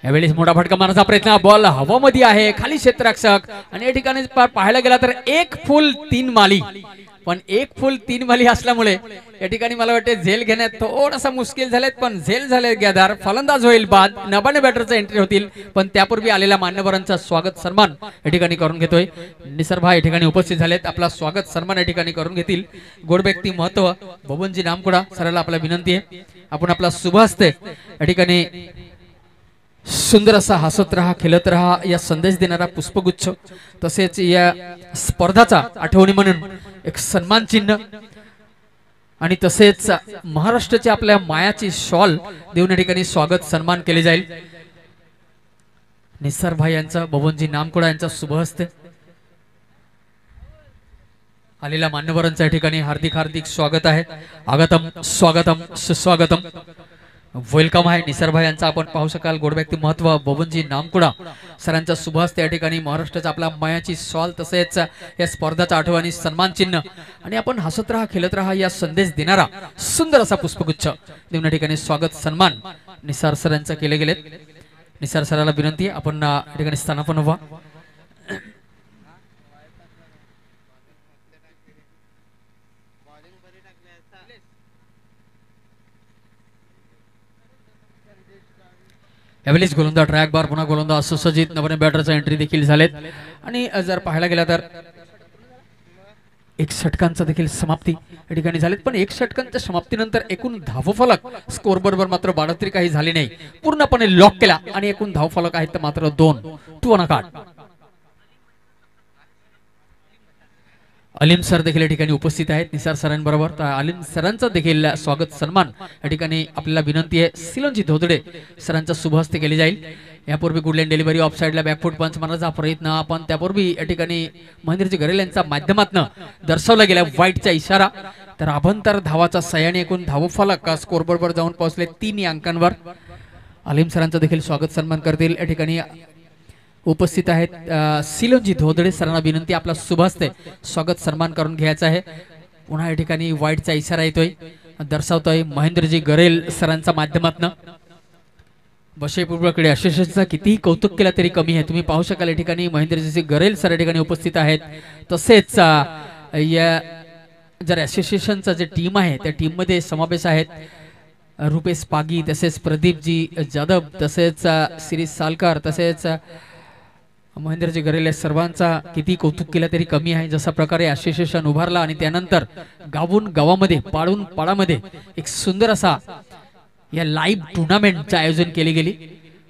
Speaker 1: यावेळी मोठा फटका मारण्याचा प्रयत्न, बॉल हवामध्ये आहे, खाली क्षेत्ररक्षक आणि या ठिकाणी पाहायला गेला तर 1 फुल 3 माली, पण 1 फुल 3 माली असल्यामुळे या ठिकाणी मला वाटते झेल घेण्यात थोडासा मुश्किल झालेत. पण झेल झाले गॅदार, फलंदाज होईल बाद, नबाने बॅटरचा एंट्री होतील. पण त्यापूर्वी आलेल्या मान्यवरांचा स्वागत सन्मान या ठिकाणी करून घेतोय. निसर्भा या ठिकाणी उपस्थित झालेत, आपला स्वागत सन्मान या ठिकाणी करून घेतील. गोड व्यक्ती महत्व बबनजी नामकुडा सराला आपला विनंती आहे आपण आपला शुभ हस्ते या ठिकाणी सुंदर असा हसत रहा खेळत रहा या संदेश देणारा पुष्पगुच्छ तसेच या स्पर्धाचा आठवणी म्हणून एक सन्मान चिन्ह आणि तसेच महाराष्ट्राची आपल्या मायाची शॉल देऊन या ठिकाणी स्वागत सन्मान केले जाईल. निसर भाई यांचा बबनजी नामकुडा यांचा शुभ हस्ते आलेल्या मान्यवरांच्या ठिकाणी हार्दिक हार्दिक स्वागत आहे. आगतम स्वागतम सुस्वागतम वेलकम आहे. निसरभाई यांचा आपण पाहू शकाल. गोड व्यक्ती महत्व बबनजी नामकुडा सरांचा शुभ हस्ते या ठिकाणी महाराष्ट्राचा आपला मायाची शॉल तसेच या स्पर्धाचा आठवणी सन्मान चिन्ह आणि आपण हसत राहा खेळत राहा या संदेश देणारा सुंदर असा पुष्पगुच्छ देऊन या ठिकाणी स्वागत सन्मान निसार सरांचा केले गेलेत. निसार सराला विनंती आपण या ठिकाणी स्थानापन्न व्हा. यावेळीच गोलंदाज ट्रॅक बार पुन्हा गोलंदाज सुसज्जित नवीन बॅटरचा एंट्री देखील झालेत आणि जर पाहायला गेला तर 1 षटकांचा देखील समाप्ती या ठिकाणी झालेत. पण 1 षटकांच्या समाप्तीनंतर एकूण धावफलक स्कोरबोर्डवर मात्र बाळतरी काही झाले नाही, पूर्णपणे लॉक केला आणि एकूण धावफलक आहेत मात्र 2 नकाट. अलीम सर देखील या ठिकाणी उपस्थित आहेत निसार सरांबरोबर. तर अलीम सरांचा देखील स्वागत सन्मान या ठिकाणी आपल्याला विनंती आहे सिलोंजी धोदडे सरांचा शुभ हस्ते केले जाईल. यापूर्वी गुडलँड डिलिव्हरी ऑफ साइडला बॅकफूट पंच मारण्याचा प्रयत्न आपण त्यापूर्वी या ठिकाणी महेंद्रजी गरेल यांच्या माध्यमातून दर्शवला गेला वाईटचा इशारा. तर अभंतर धावाचा सह्याने एकूण धावफलक स्कोरबोर्डवर जाऊन पोहोचले 3 अंकांवर. अलीम सरांचा देखील स्वागत सन्मान करतील. या ठिकाणी उपस्थित आहेत सिलोंजी धोदडे सरांना विनंती आपला शुभ हस्ते स्वागत सन्मान करून घ्यायचा आहे. पुन्हा या ठिकाणी वाईटचा इशारा येतोय दर्शवतोय महेंद्रजी गरेल सरांच्या माध्यमातून. बशेपूर्वकडे अशेषचा कितीही कौतुक केला तरी कमी आहे. तुम्ही पाहू शकाल या ठिकाणी महेंद्रजी गरेल सर या ठिकाणी उपस्थित आहेत. तसेच या जर असोसिएशनचा जे टीम आहे त्या टीम मध्ये समावेश आहेत रुपेश पागी तसेच प्रदीपजी जाधव तसेच शिरीष सालकर तसेच महेंद्रजी गरेल सर्वांचा किती कौतुक केला तरी कमी आहे. जसा प्रकारे असोसिएशन उभारला आणि त्यानंतर गावून गावामध्ये पाडून पाडामध्ये एक सुंदर असा या लाईव्ह टुर्नामेंटचे आयोजन केले गेले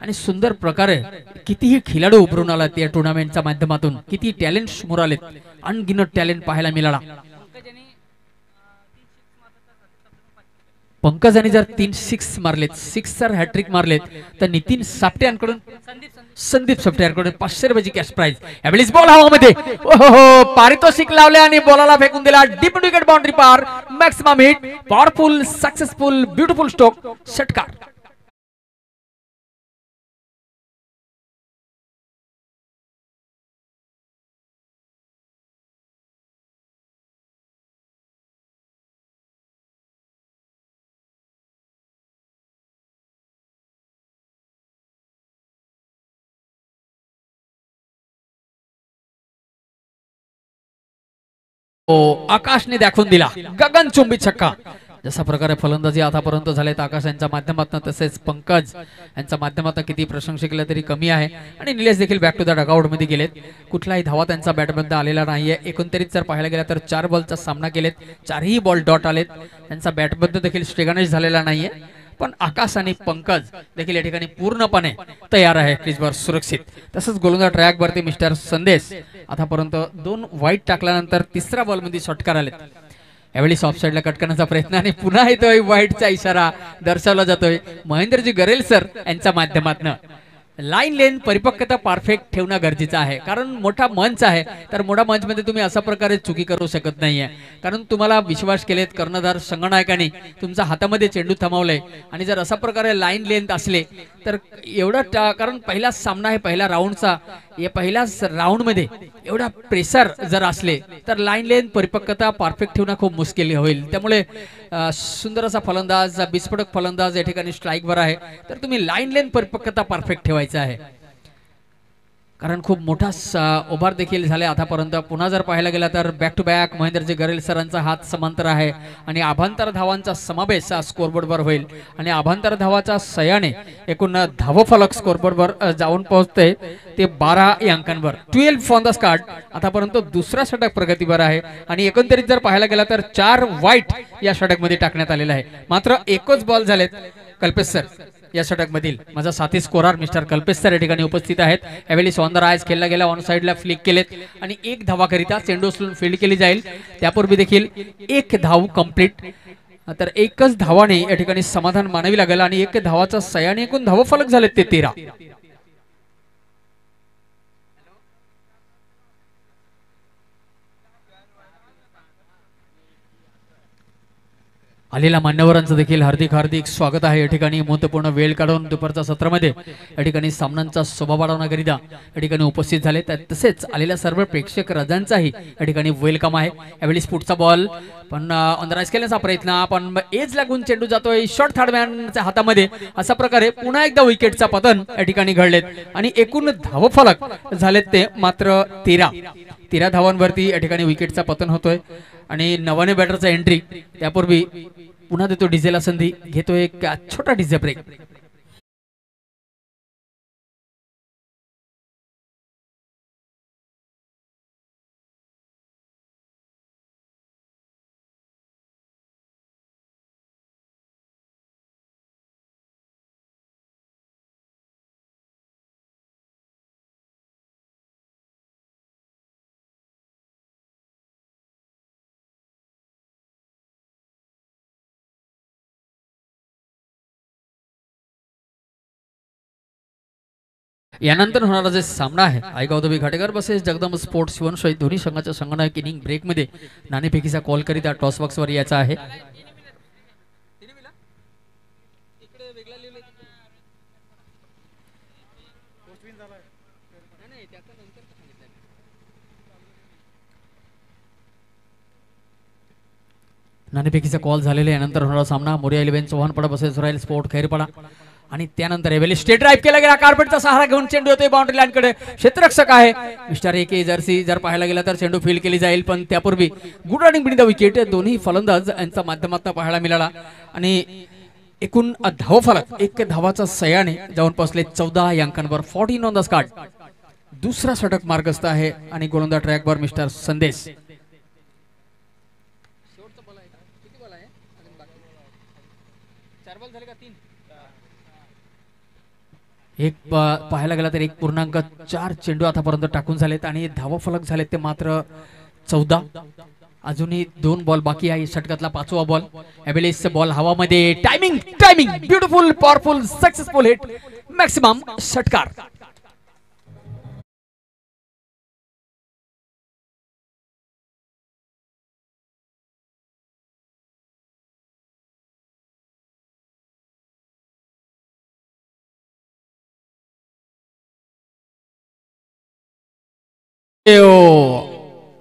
Speaker 1: आणि सुंदर प्रकारे कितीही खेळाडू उभरून आलात या टुर्नामेंटच्या माध्यमातून, किती टॅलेंट समोर आलेत, अनगिनत टॅलेंट पाहायला मिळाला. पंकजाने जर 3 सिक्स मारलेत, सिक्सर हॅट्रिक मारलेत, तर नितीन सापटे यांकडून संदीप सापटे यांकडून 500 रुपयाची कॅश प्राइज. यावेळीच बॉल हवामध्ये, ओहो पारितोषिक लावले आणि बॉलाला फेकून दिला. डीप विकेट बाउंड्री पार, maximum hit, powerful, successful, beautiful stroke, षटकार. आकाशने दाखवून दिला गगनचुंबी छक्का. जसा प्रकारे फलंदाजी आतापर्यंत झालेत आकाश यांच्या माध्यमातून, तसेच पंकज यांच्या माध्यमातून किती प्रशंसा केलं तरी कमी आहे. आणि निलेश देखील बॅक टू द डगआउट मध्ये गेलेत. कुठलाही धावा त्यांचा बॅटमध्ये आलेला नाहीये. एकंदरीत जर पाहायला गेला तर 4 बॉलचा सामना केलेत, 4ही बॉल डॉट आलेत. त्यांचा बॅटमध्ये देखील स्ट्रेगनेश झालेला नाहीये. पण आकाश आणि पंकज देखील या ठिकाणी पूर्णपणे तयार आहे क्रीजवर सुरक्षित. तसंच गोलंदाज ट्रॅकवरती मिस्टर संदेश आतापर्यंत 2 वाईट टाकल्यानंतर तिसऱ्या बॉलमध्ये षटकार आलेत. यावेळी ऑफ साइडला कट करण्याचा प्रयत्न आणि पुन्हा येतोय वाईटचा इशारा दर्शवला जातोय महेंद्रजी गरेल सर यांच्या माध्यमातून. लाईन लेन परिपक्वता परफेक्ट ठेवणं गरजेचं आहे, कारण मोठा मंच आहे. तर मोठा मंच मध्ये तुम्ही अशा प्रकारे चुकी करू शकत नाहीये, कारण तुम्हाला विश्वास केलेत कर्णधार संगनायकांनी तुमच्या हातामध्ये चेंडू थांबवलाय. आणि जर अशा प्रकारे लाईन लेंथ असले तर एवढा, कारण पहिला सामना आहे पहिला राऊंडचा, या पहिल्या राऊंड मध्ये एवढा प्रेशर जर असले तर लाईन लेंथ परिपक्वता परफेक्ट ठेवणं खूप मुश्किल होईल. त्यामुळे सुंदर असा फलंदाज, विस्फोटक फलंदाज या ठिकाणी स्ट्राईकवर आहे, तर तुम्ही लाईन लेंथ परिपक्वता परफेक्ट ठेवायचं आहे. कारण खूप मोठा ओव्हर देखील झाले आतापर्यंत. पुन्हा जर पाहायला गेला तर back to back Mahendraji Garel सरांचा हात समांतर आहे आणि आभांतर धावांचा समावेश स्कोरबोर्डवर होईल. आणि आभांतर धावाच्या सहाय्याने एकूण धावफलक स्कोरबोर्डवर जाऊन पोहोचते ते 12 अंकांवर, 12 ऑन द स्कॉट. आतापर्यंत दुसरा षटक प्रगतीवर आहे. आणि एकंदरीत जर पाहायला गेला तर 4 वाईट या षटकमध्ये टाकण्यात आलेला आहे. मात्र एकच बॉल झालेत. कल्पेश सर या षटक मधील माझा साथी स्कोरर मिस्टर कल्पेश सर या ठिकाणी उपस्थित आहेत. यावेळी सौंदर आयज खेळला गेला, ऑन साइडला फ्लिक केलेत आणि 1 धावाकरिता चेंडू उचलून फील्ड केली जाईल. त्यापूर्वी देखील 1 धाव कंप्लीट, तर एकच धावाने या ठिकाणी समाधान मानावी लागेल. आणि 1 धावाचा सहाय्याने एकूण धावफलक झालेत ते 13. आलेल्या मान्यवरांचं देखील हार्दिक हार्दिक स्वागत आहे. या ठिकाणी महत्त्वपूर्ण वेळ काढून दुपारच्या सत्रामध्ये या ठिकाणी सामन्यांचा शोभा वाढवण्याकरिता या ठिकाणी उपस्थित झाले. तसेच आलेल्या सर्व प्रेक्षक राजांचाही या ठिकाणी वेलकम आहे. यावेळी पुढचा बॉल पण अंदराज केल्याचा प्रयत्न, पण एज लागून चेंडू जातोय शॉर्ट थर्ड मॅनच्या हातामध्ये. अशा प्रकारे पुन्हा एकदा विकेटचा पतन या ठिकाणी घडलेत आणि एकूण धावफलक झालेत ते मात्र 13 धावांवरती या ठिकाणी विकेटचा पतन होतोय. आणि नवाने बॅटरचा एंट्री, त्यापूर्वी पुन्हा देतो डीजेला संधी, घेतोय एक छोटा डीजे ब्रेक. यानंतर होणारा जे सामना आहे आयगावदेवी घाटेकर बसेस जगदंब स्पोर्ट्स शिवनशोई दोन्ही संघाच्या संगणक इनिंग ब्रेक मध्ये नाणेफेकीचा कॉल करीत टॉस बॉक्स वर यायचा आहे. नाणेफेकीचा कॉल झालेला यानंतर होणारा सामना मोरिया 11 चव्हाणपडा बसेस रॉयल स्पोर्ट खैरपाडा. आणि त्यानंतर एवेली स्टेट ड्राइव्ह केला गेला, कार्पेटचा सहारा घेऊन चेंडू येतोय बाउंड्री लाईन कडे. क्षेत्ररक्षक आहे मिस्टर AK जर्सी, जर पाहायला गेला तर चेंडू फील्ड केली जाईल. पण त्यापूर्वी good running been the wicket दोन्ही फलंदाज यांच्या माध्यमातून पाहायला मिळाला. आणि एकूण धावफलक 1 धावाचा सहाय्याने जाऊन पोहोचले 14 अंकांवर, 14 ऑन द स्कॉट. दुसरा षटक मार्गस्थ आहे आणि गोलंदाज ट्रॅकवर मिस्टर संदेश. पाहायला गेला तर 1.4 चेंडू आतापर्यंत टाकून झालेत आणि धावा फलक झालेत ते मात्र 14. अजूनही 2 बॉल बाकी आहे. षटकातला 5वा बॉल. एबिलिस बॉल हवामध्ये. Timing timing beautiful powerful successful hit maximum षटकार.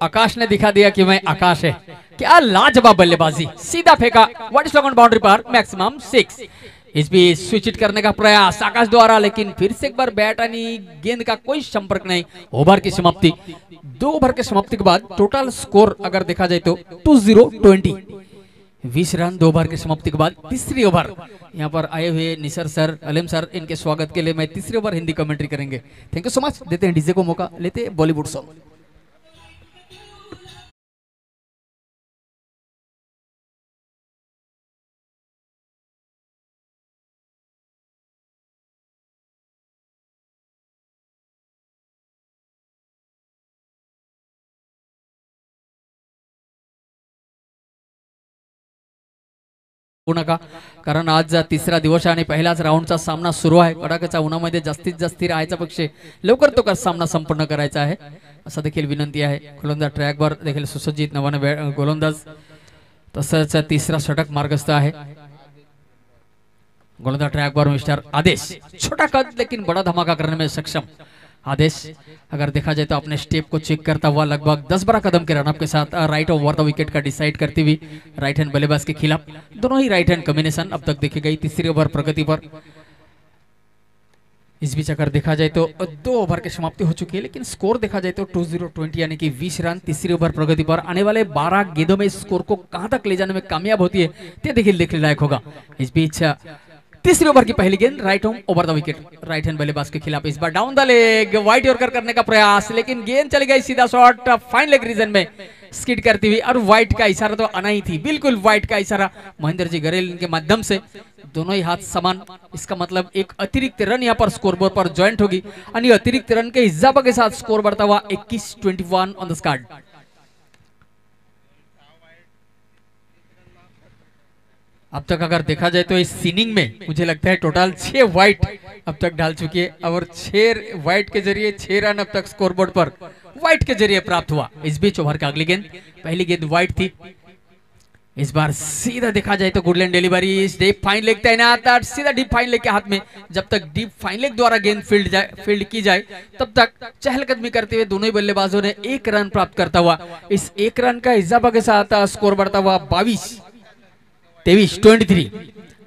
Speaker 1: आकाश ने दिखा दिया कि मैं आकाश है. क्या लाजवाब बल्लेबाजी. सीधा फेंका. What is on boundary per maximum 6. Is beach switch it करने का प्रयास आकाश द्वारा, लेकिन फिर से एक बार बैट आणि गेंद का कोई संपर्क नहीं. ओवर की समाप्ति. 2 ओवर के समाप्ति के बाद टोटल स्कोर अगर देखा जाए तो 20 20 रन 2 ओवर के समाप्ति के बाद. तीसरी ओवर यहाँ पर आए हुए निसर सर, अलीम सर, इनके स्वागत के लिए मैं तीसरी ओवर हिंदी कमेंट्री करेंगे. Thank you so much. देते हैं डीजे को मौका, लेते हैं बॉलीवुड सॉन्ग. नका, कारण आज तिसरा दिवस आहे आणि पहिल्याच राऊंडचा सामना सुरू आहे. कडाक्याच्या उन्हामध्ये जास्तीत जास्त राहायचा पक्ष लवकर तो का सामना संपन्न करायचा आहे असं देखील विनंती आहे. गोलंदाज ट्रॅकवर देखील सुसज्जित नवाने गोलंदाज, तसंच तिसरा षटक मार्गस्थ आहे. गोलंदाज ट्रैक पर मिस्टर आदेश. छोटा कद लेकिन बड़ा धमाका करने में सक्षम आदेश. अगर देखा जाए तो अपने स्टेप को चेक करता हुआ लगभग 10-12 कदम के रनअप के साथ राइट ओवर द विकेट का डिसाइड करती हुई राइट हैंड बल्लेबाज के खिलाफ. दोनों ही राइट हैंड कॉम्बिनेशन अब तक देखी गई. तीसरी ओवर प्रगति पर. इस बीच अगर देखा जाए तो 2 ओवर की समाप्ति हो चुकी है, लेकिन स्कोर देखा जाए तो 20 यानी कि 20 रन. तीसरी ओवर प्रगति पर. आने वाले 12 गेंदों में स्कोर को कहां तक ले जाने में कामयाब होती है ते देखिए देखने लायक होगा. इस बीच तीसरी ओवर की पहली गेंद right arm over the wicket right hand बल्लेबाज के खिलाफ. इस बार down the leg wide yorker करने का प्रयास, लेकिन गेंद चली गई सीधा शॉट फाइन लेग रीजन में स्किड करती हुई. और वाइट का इशारा तो आना ही थी, बिल्कुल वाइट का इशारा महेंद्र जी गरेल के माध्यम से. दोनों ही हाथ समान. इसका मतलब एक अतिरिक्त रन यहाँ पर स्कोरबोर्ड पर ज्वाइंट होगी और अतिरिक्त रन के इजाफा के साथ स्कोर बढ़ता हुआ 21-21 ऑन द स्कॉट. अब तक अगर देखा जाए तो इस इनिंग में मुझे लगता है टोटल 6 वाइट अब तक डाल चुकी है और 6 वाइट के जरिए 6 रन अब तक स्कोरबोर्ड पर वाइट के जरिए प्राप्त हुआ. इस बीच ओवर का अगली गेंद, पहली गेंद वाइट थी. इस बार सीधा देखा जाए तो Goodland delivery. Deep fine leg तैनात, सीधा डीप फाइन लेग के हाथ में. जब तक डीप फाइन लेग द्वारा गेंद फील्ड की जाए तब तक चहलकदमी करते हुए दोनों ही बल्लेबाजों ने 1 रन प्राप्त करता हुआ. इस 1 रन का इजाफा के साथ स्कोर बढ़ता हुआ 22-23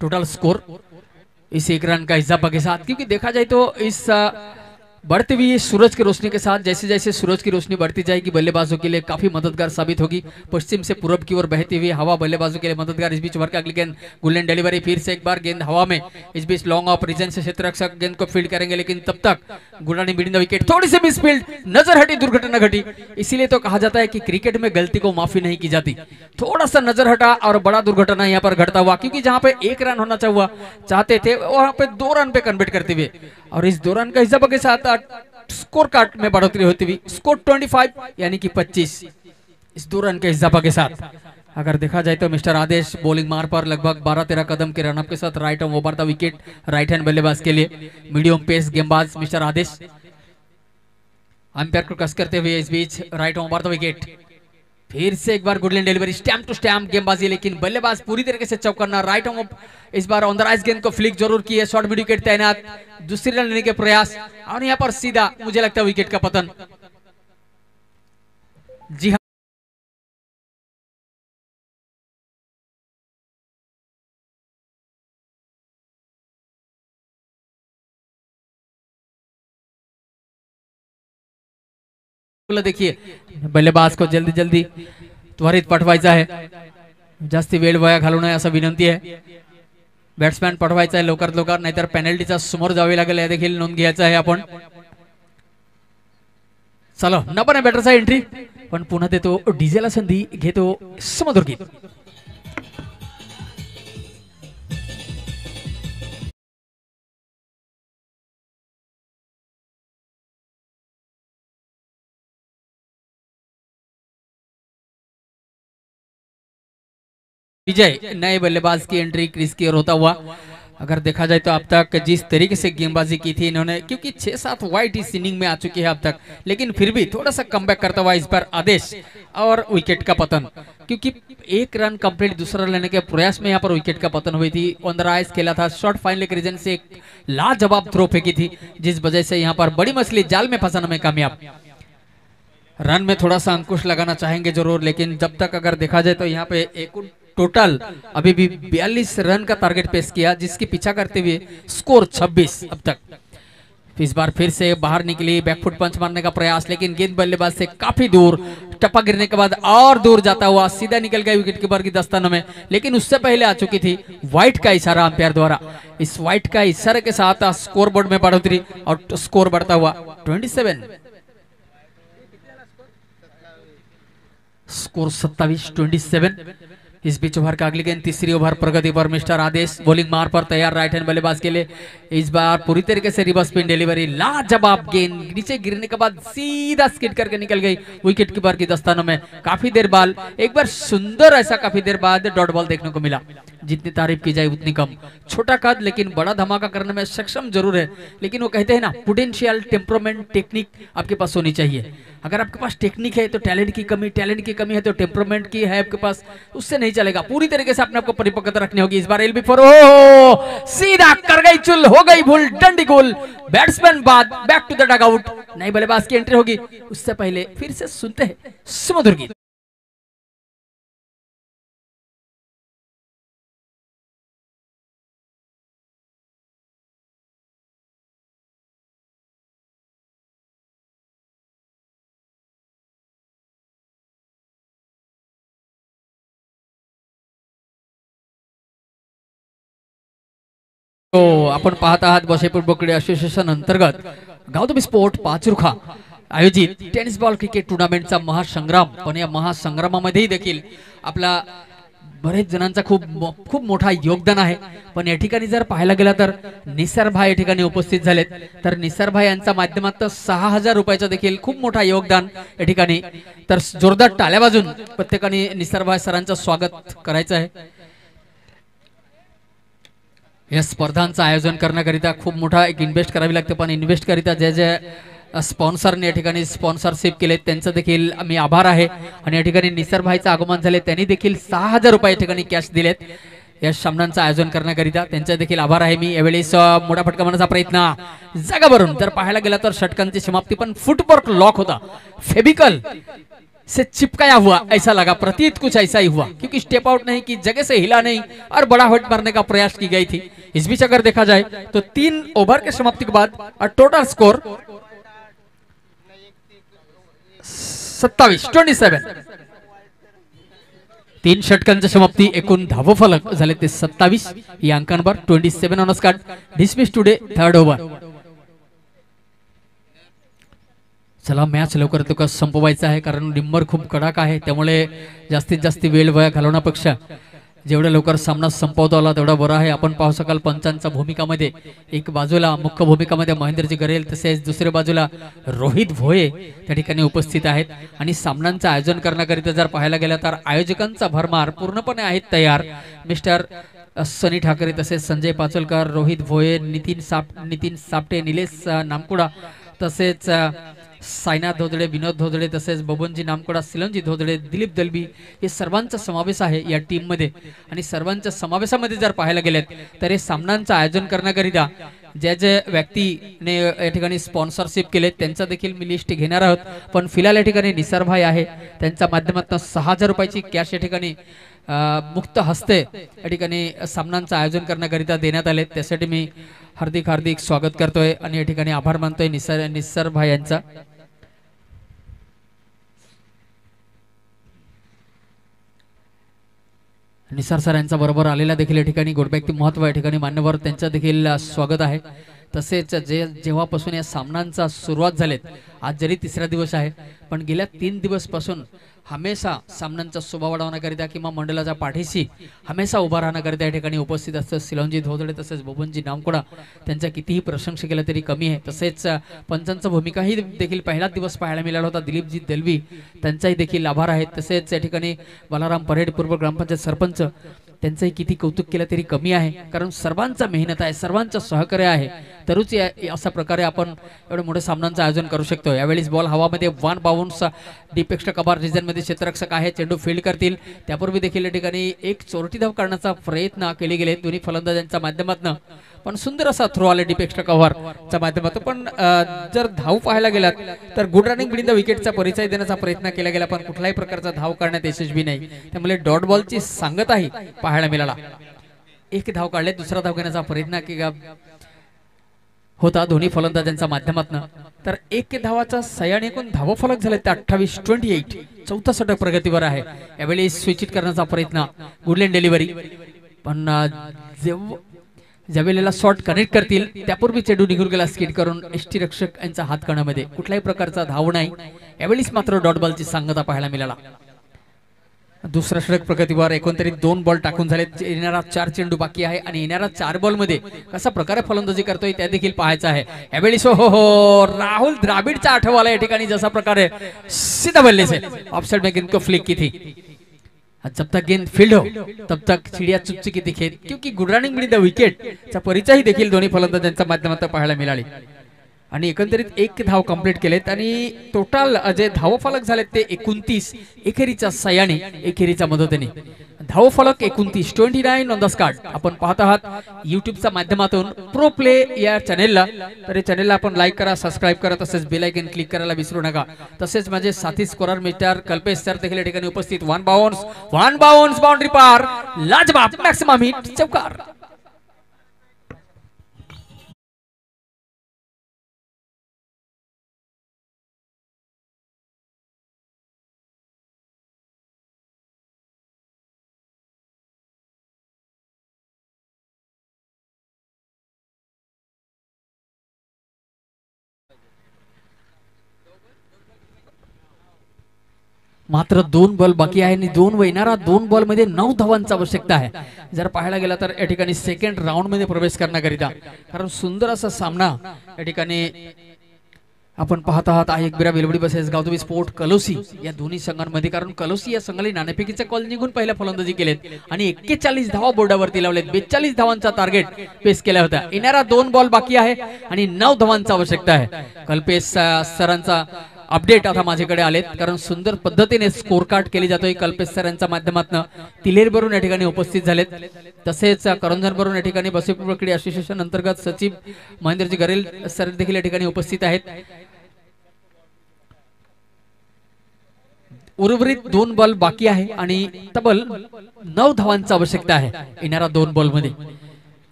Speaker 1: टोटल स्कोर. इस 1 रन का इजाफा के साथ, क्योंकि देखा जाए तो इस बढ़ती हुई सूरज की रोशनी के साथ जैसे जैसे सूरज की रोशनी बढ़ती जाएगी बल्लेबाजों के लिए काफी मददगार साबित होगी. पश्चिम से पूरब की ओर बहती हुई हवा बल्लेबाजों के लिए मददगार. इस बीच ओवर का अगली गेंद गुडलैंड डिलीवरी. फिर से एक बार गेंद हवा में. इस बीच लॉन्ग ऑफ रीजन से क्षेत्र रक्षक गेंद को फील्ड करेंगे, लेकिन तब तक गुडलैंड बीडिंग द विकेट. थोड़ी सी मिस फील्ड, नजर हटी, दुर्घटना घटी. इसीलिए तो कहा जाता है कि क्रिकेट में गलती को माफी नहीं की जाती. थोड़ा सा नजर हटा और बड़ा दुर्घटना यहाँ पर घटता हुआ, क्योंकि जहां पे 1 रन होना चाहते थे वहां पे 2 रन पे कन्वर्ट करते हुए और इस 2 रन का इजाफा के साथ स्कोर कार्ड में बढ़ोतरी होती हुई स्कोर 25 यानी कि 25 इस 2 रन के इजाफा के साथ. अगर देखा जाए तो मिस्टर आदेश बॉलिंग मार पर लगभग 12-13 कदम के रनअप के साथ right on over the wicket right hand बल्लेबाज के लिए. मीडियम पेस गेंदबाज मिस्टर आदेश अंपायर को कस करते हुए. इस बीच right on over the wicket. फिर से एक बार good length delivery. Stump to stump गेंदबाजी, लेकिन बल्लेबाज पूरी तरीके से चौकन्ना. राइट ऑन इस बार ऑन द राइज गेंद को फ्लिक जरूर की है. शॉर्ट मिड विकेट तैनात. दूसरी रन लेने के प्रयास और यहां पर सीधा मुझे लगता है विकेट का पतन. जी हाँ, देखिए बल्लेबाज को जल्दी जल्दी त्वरित पाठवायचा आहे. जास्ती वेळ वाया घालू नये असं विनंती आहे. बॅट्समॅन पाठवायचा आहे लवकरात लवकर, नाहीतर पेनल्टीचा समोर जावे लागेल. या देखील नोंद घ्यायचा आहे आपण. चलो न पण बॅटरचा एंट्री, पण पुन्हा देतो डीजेला संधी, घेतो सुमधुर गीत. विजय नए बल्लेबाज की एंट्री क्रीज की ओर होता हुआ। अगर देखा जाए तो अब तक जिस तरीके से गेंदबाजी की थी इन्होंने, क्योंकि 6-7 वाइड इस इनिंग में आ चुकी है अब तक, लेकिन फिर भी थोड़ा सा कमबैक करता हुआ इस बार आदेश और विकेट का पतन, क्योंकि एक रन कंप्लीट दूसरा लेने के प्रयास में यहाँ पर विकेट का पतन हुई थी। ऑन द राइज खेला था, शॉर्ट फाइनल के रीजन से एक लाजवाब थ्रो फेंकी थी, जिस वजह से यहाँ पर बड़ी मछली जाल में फंसाने में कामयाब। रन में थोड़ा सा अंकुश लगाना चाहेंगे जरूर, लेकिन जब तक अगर देखा जाए तो यहाँ पे एक टोटल अभी भी 42 रन का टारगेट पेश किया, जिसकी पीछा करते हुए स्कोर 26 अब तक। इस बार फिर से बाहर निकली, बैकफुट पंच मारने का प्रयास, लेकिन गेंद बल्लेबाज से काफी दूर, टप्पा गिरने के बाद और दूर जाता हुआ सीधा निकल गया विकेट कीपर की दस्तानों में, लेकिन उससे पहले आ चुकी थी व्हाइट का इशारा अंपायर द्वारा। इस व्हाइट का इशारे के साथ स्कोर बोर्ड में बढ़ोतरी और स्कोर बढ़ता हुआ 27, स्कोर 27-27। इस बीच ओवर का अगली गेंद, तीसरी ओवर प्रगति पर मिस्टर आदेश बॉलिंग मार पर तैयार राइट हैंड बल्लेबाज के लिए। इस बार पूरी तरीके से रिवर्स स्पिन डिलीवरी, लाजवाब गेंद नीचे गिरने के बाद सीधा स्किड करके निकल गई विकेट कीपर की दस्तानों में। काफी देर बाद एक बार सुंदर ऐसा काफी देर बाद डॉट बॉल देखने को मिला। जितनी तारीफ की जाए उतनी कम। छोटा कद लेकिन बड़ा धमाका करने में सक्षम जरूर है, लेकिन वो कहते हैं ना, पोटेंशियल, टेम्परामेंट, टेक्निक आपके पास होनी चाहिए। अगर आपके पास टेक्निक है तो टैलेंट की कमी है तो टेम्परामेंट की है आपके पास, उससे नहीं चलेगा। पूरी तरीके से अपने आपको परिपक्वता रखनी होगी। इस बार एलबी फोर, सीधा कर गई चुल, हो गई भूल, डंडी गोल। बैट्समैन बाद बैक टू द डगआउट, नई बल्लेबाज की एंट्री होगी। उससे पहले फिर से सुनते हैं सुमधुर गीत। तो आपण पाहत आहात बशेपूर बोकडे असोसिएशन अंतर्गत गौतमी स्पोर्ट पाचरुखा आयोजित टेनिस बॉल क्रिकेट टूर्नामेंटचा महासंग्राम। पण या महासंग्रामामध्ये देखील आपला बरेच जणांचा खूप मोठा योगदान आहे। पण या ठिकाणी जर पाहायला गेला तर निसार भाई या ठिकाणी उपस्थित झालेत, तर निसार भाई यांच्या माध्यमातून 6000 रुपयाचं देखील खूप मोठा योगदान या ठिकाणी। तर जोरदार टाळ्या वाजून प्रत्येकाने निसार भाई सरांचं स्वागत करायचं आहे। या स्पर्धांचं आयोजन करण्याकरिता खूप मोठा एक इन्व्हेस्ट करावी लागते, पण इन्व्हेस्ट करिता जे जे स्पॉन्सरने या ठिकाणी स्पॉन्सरशिप केले त्यांचं देखील आम्ही आभार आहे। आणि या ठिकाणी निसार भाईचं आगमन झाले, त्यांनी देखील 6000 रुपये या ठिकाणी कॅश दिलेत या सामन्यांचं आयोजन करण्याकरिता, त्यांचा देखील आभार आहे मी। यावेळेस मोठा फटका मारण्याचा प्रयत्न जागा भरून, जर पाहायला गेला तर षटकांची समाप्ती पण फुटवर्क लॉक होता, फेविकल से चिपकाया हुआ ऐसा लगा, प्रतीत कुछ ऐसा ही हुआ, क्योंकि स्टेप आउट नहीं की, जगह से हिला नहीं और बड़ा हिट मारने का प्रयास की गई थी। इस बीच अगर देखा जाए तो 3 ओवर के समाप्ति के बाद टोटल स्कोर 27-27। 3 षटकांच्या समाप्ती, एकूण धाव फलक झाले ते 27 या अंकांवर। 27 on Scott, dismiss today, 3rd over. चला मॅच लवकर तो संपवायचा आहे, कारण डिंबर खूप कडक आहे, त्यामुळे जास्तीत जास्त वेळ वया घालवण्यापेक्षा जेवढे लवकर सामना संपवता आला तेवढा बरा आहे। आपण पाहू शकाल पंचांच्या भूमिकामध्ये एक बाजूला मुख्य भूमिकामध्ये महेंद्रजी गरेल, तसेच दुसऱ्या बाजूला रोहित भोये त्या ठिकाणी उपस्थित आहेत। आणि सामन्यांचं आयोजन करण्याकरिता जर पाहायला गेला तर आयोजकांचा भरमार पूर्णपणे आहेत तयार। मिस्टर सनी ठाकरे, तसेच संजय पाचोलकर, रोहित भोये, नितीन सापटे, निलेश नामकुडा, तसेच सायनाथ धोदडे, विनोद धोदडे, तसेच बबनजी नामकुडा, सिलंजी धोदडे, दिलीप दलबी, हे सर्वांचा समावेश आहे या टीम मध्ये। आणि सर्वांच्या समावेशामध्ये जर पाहायला गेलेत तर हे सामन्यांचं आयोजन करण्याकरिता जे जे व्यक्तीने या ठिकाणी स्पॉन्सरशिप केले त्यांचा देखील मी लिस्ट घेणार आहोत। पण फिलहाल या ठिकाणी निसार भाई आहे, त्यांच्या माध्यमातून 6000 रुपयाची कॅश या ठिकाणी मुक्त हस्ते या ठिकाणी सामन्यांचं आयोजन करण्याकरिता देण्यात आले, त्यासाठी मी हार्दिक स्वागत करतोय आणि या ठिकाणी आभार मानतोय निसार भाई यांचा। निसार सर यांचा बरोबर आलेला देखील या ठिकाणी गुडबॅक महत्व या ठिकाणी मान्यवर त्यांचा देखील स्वागत आहे। तसेच जेव्हापासून या सामन्यांचा सुरुवात झालेत, आज जरी तिसरा दिवस आहे पण गेल्या 3 दिवसपासून हमेशा सामन्यांचा शोभा वाढवण्याकरिता किंवा मंडळाच्या पाठीशी हमेशा उभा राहण्याकरिता या ठिकाणी उपस्थित असतात सिलोंजी धोदडे तसेच भुवनजी नामकोडा. त्यांचा कितीही प्रशंसा केला तरी कमी आहे. तसेच पंचांचा भूमिकाही देखील पहिला दिवस पाहायला मिळाला होता. दिलीपजी दलवी त्यांचाही देखील आभार आहेत. तसेच या ठिकाणी बालाराम परेड पूर्व ग्रामपंचायत सरपंच त्यांचंही किती कौतुक केलं तरी कमी आहे, कारण सर्वांचा मेहनत आहे, सर्वांचं सहकार्य आहे, तरुच अशा प्रकारे आपण एवढे मोठे सामन्यांचं आयोजन करू शकतो. यावेळी बॉल हवामध्ये 1 बाउन्स डीपेक्षा कबार रिजन मध्ये क्षेत्ररक्षक आहे, चेंडू फील्ड करतील. त्यापूर्वी देखील या ठिकाणी एक चोरटी धाव करण्याचा प्रयत्न केले गेले दोन्ही फलंदाजांच्या माध्यमातून, पण सुंदर असा थ्रो आला डीपेक्षा कव्हरच्या माध्यमातून. पण जर धाव पाहायला गेलात तर गुड रनिंग बिटवीन द विकेटचा परिचय देण्याचा प्रयत्न केला गेला, पण कुठल्याही प्रकारचा धाव करण्यात यशस्वी नाही. त्यामुळे डॉट बॉलची सांगताही पाहायला मिळाला. एक धाव काढले, दुसरा धाव घेण्याचा प्रयत्न होता दोन्ही फलंदाजांच्या माध्यमातून. तर एक धावाचा सयाने एकूण धाव फलक झाले ते 28-28. चौथा षटक प्रगतीवर आहे. यावेळी स्विच इट करण्याचा प्रयत्न, गुडलँड डिलिव्हरी, पण ज्यावेळेला शॉट कनेक्ट करतील त्यापूर्वी चेंडू निघून गेला स्किड करून एसटी रक्षक यांचा हात कण्यामध्ये. कुठल्याही प्रकारचा धाव नाही. यावेळीच मात्र डॉट बॉलची सांगता पाहायला मिळाला. दुसरा षटक प्रगतीवर, एकंदरीत 2 बॉल टाकून झाले. येणारा 4 चेंडू बाकी आहे आणि येणारा 4 बॉल मध्ये कशा प्रकारे फलंदाजी करतोय त्या देखील पाहायचं आहे. यावेळी हो राहुल द्राविडचा आठवाला या ठिकाणी जसा प्रकारे सीधा बल्ले से ऑफसाइड में गेंद को फ्लिक की थी. जब तक गेंद फील्ड हो तब तक चिड़िया चुपचुकी दिखे, क्योंकि good running between the wicket चा परिचय देखील दोन्ही फलंदाजांच्या माध्यमातून पाहायला मिळाली. आणि एकंदरीत 1 धाव कंप्लीट केलेत आणि टोटल जे धाव फलक झालेत ते 29. एकेरीच्या सयाने एकेरीच्या मदतीने धाव फलक 29, 29 ऑन द स्कॉट. आपण पाहत आहात युट्यूबच्या माध्यमातून प्रो प्ले या चॅनेलला. तर या चॅनेलला आपण लाईक करा, सबस्क्राईब करा, तसेच बेल आयकॉन क्लिक करायला विसरू नका. तसेच माझे साथी स्कोरर मिस्टर कल्पेश सर देखील या ठिकाणी उपस्थित. 1 बाउन्स बाउंड्री पार, लाजवाब मॅक्सिमम हिट चौकार. मात्र 2 बॉल बाकी आहे आणि 2 येणारा 2 बॉल मध्ये 9 धावांची आवश्यकता आहे जर पाहायला गेला तर या ठिकाणी सेकंड राऊंड मध्ये प्रवेश करण्याकरिता. कारण सुंदर असा सामना या ठिकाणी आपण पाहत आहात. एक बिरा वेलवडी बसेस गावतवी स्पोर्ट कलोसी या दोन्ही संघांमध्ये, कारण कलोसी या संघाने नाणेफेकीचा कॉल निघून पहिल्या फलंदाजी केलेत आणि 41 धावा बोर्डावरती लावलेत. 42 धावांचा टार्गेट पेस केला होता. येणारा 2 बॉल बाकी आहे आणि 9 धावांची आवश्यकता आहे. कल्पेश सरांचा अपडेट आता माझ्याकडे आलेत, कारण सुंदर पद्धतीने स्कोर कार्ड केली जातोय कल्पेश सरांच्या माध्यमातून. तिलेरवरून या ठिकाणी उपस्थित झालेत. तसेच करंजनवरून या ठिकाणी बसेपूर्व क्रीडा असोसिएशन अंतर्गत सचिव महेंद्रजी गरेल सर देखील या ठिकाणी उपस्थित आहेत. उर्वरित 2 बॉल बाकी आहे आणि तब्बल 9 धावांची आवश्यकता आहे येणारा 2 बॉल मध्ये.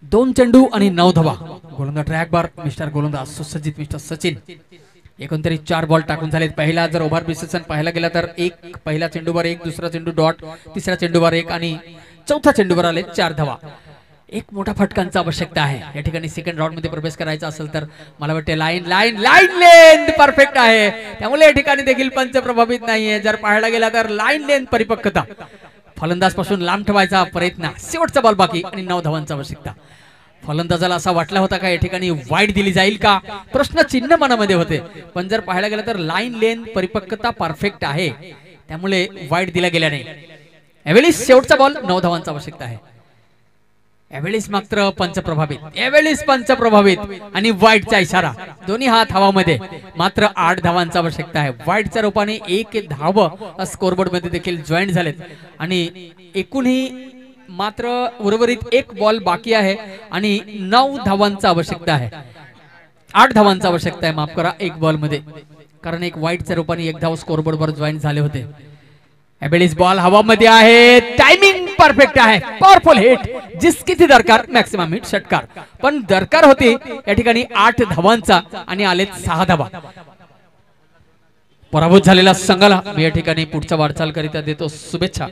Speaker 1: 2 चेंडू आणि 9 धावा. गोलंदाज ट्रॅक बार मिस्टर गोलंदाज सुसज्जित मिस्टर सचिन. एकंदरीत 4 बॉल टाकून झालेत. पहिला जर ओव्हर विश्लेषण पाहायला गेला तर पहिला चेंडूवर 1, दुसरा चेंडू डॉट, तिसरा चेंडूवर 1 आणि चौथा चेंडूवर आले 4 धावा. एक मोठा फटकांची आवश्यकता आहे या ठिकाणी. सेकंड राऊंड मध्ये प्रवेश करायचा असेल तर मला वाटते लाईन लेंथ परफेक्ट आहे, त्यामुळे या ठिकाणी देखील पंच प्रभावित नाहीये. जर पाहायला गेला तर लाईन लेंथ परिपक्वता, फलंदाज पासून लांब ठेवायचा प्रयत्न. शेवटचा बॉल बाकी आणि 9 धावांची आवश्यकता. फलंदाजाला असा वाटला होता का या ठिकाणी वाईड दिली जाईल का, प्रश्न चिन्ह मनामध्ये होते. पण जर पाहायला गेलं तर लाईन लेंथ परिपक्वता परफेक्ट आहे, त्यामुळे वाईड दिला गेला नाही. यावेळी शेवटचा बॉल 9 धावांची आवश्यकता आहे. यावेळीच मात्र पंच प्रभावित आणि वाईडचा इशारा. दोन्ही हात हवामध्ये. मात्र 8 धावांची आवश्यकता आहे. वाईडच्या रूपाने 1 धाव स्कोरबोर्ड मध्ये देखील जॉईन झालेत आणि एकूणही मात्र उर्वरित 1 बॉल बाकी आहे आणि 9 धावांची आवश्यकता आहे. 8 धावांची आवश्यकता आहे, माफ करा, 1 बॉल मध्ये, कारण एक वाईडच्या रूपाने 1 धाव स्कोरबोर्ड वर जॉईन झाले होते. एबेलिस बॉल हवामध्ये आहे. टायमिंग परफेक्ट आहे. पॉवरफुल हिट, जिस किती दरकार मॅक्सिमम हिट षटकार. पण दरकार होती या ठिकाणी 8 धावांचा आणि आलेत 6 धावा. पराभूत झालेला संघाला मी या ठिकाणी पुढच्या वाटचाल करिता देतो शुभेच्छा.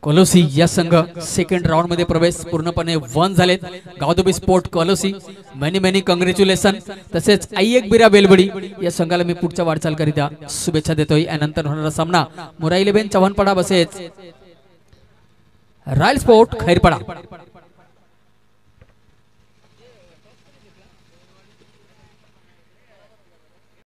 Speaker 1: कोलोसी या संघ सेकंड राऊंड मध्ये प्रवेश पूर्णपणे वन झालेत. गावदुबी स्पोर्ट कोलोसी मेनी मेनी कॉंग्रॅच्युलेशन. तसेच आयएक बिरा बेलबडी या संघाला मी पुढच्या वाटचाल करिता शुभेच्छा देतोय. यानंतर होणारा सामना मुरा 11 चव्हाणपडा बसेच रॉयल स्पोर्ट खैरपडा.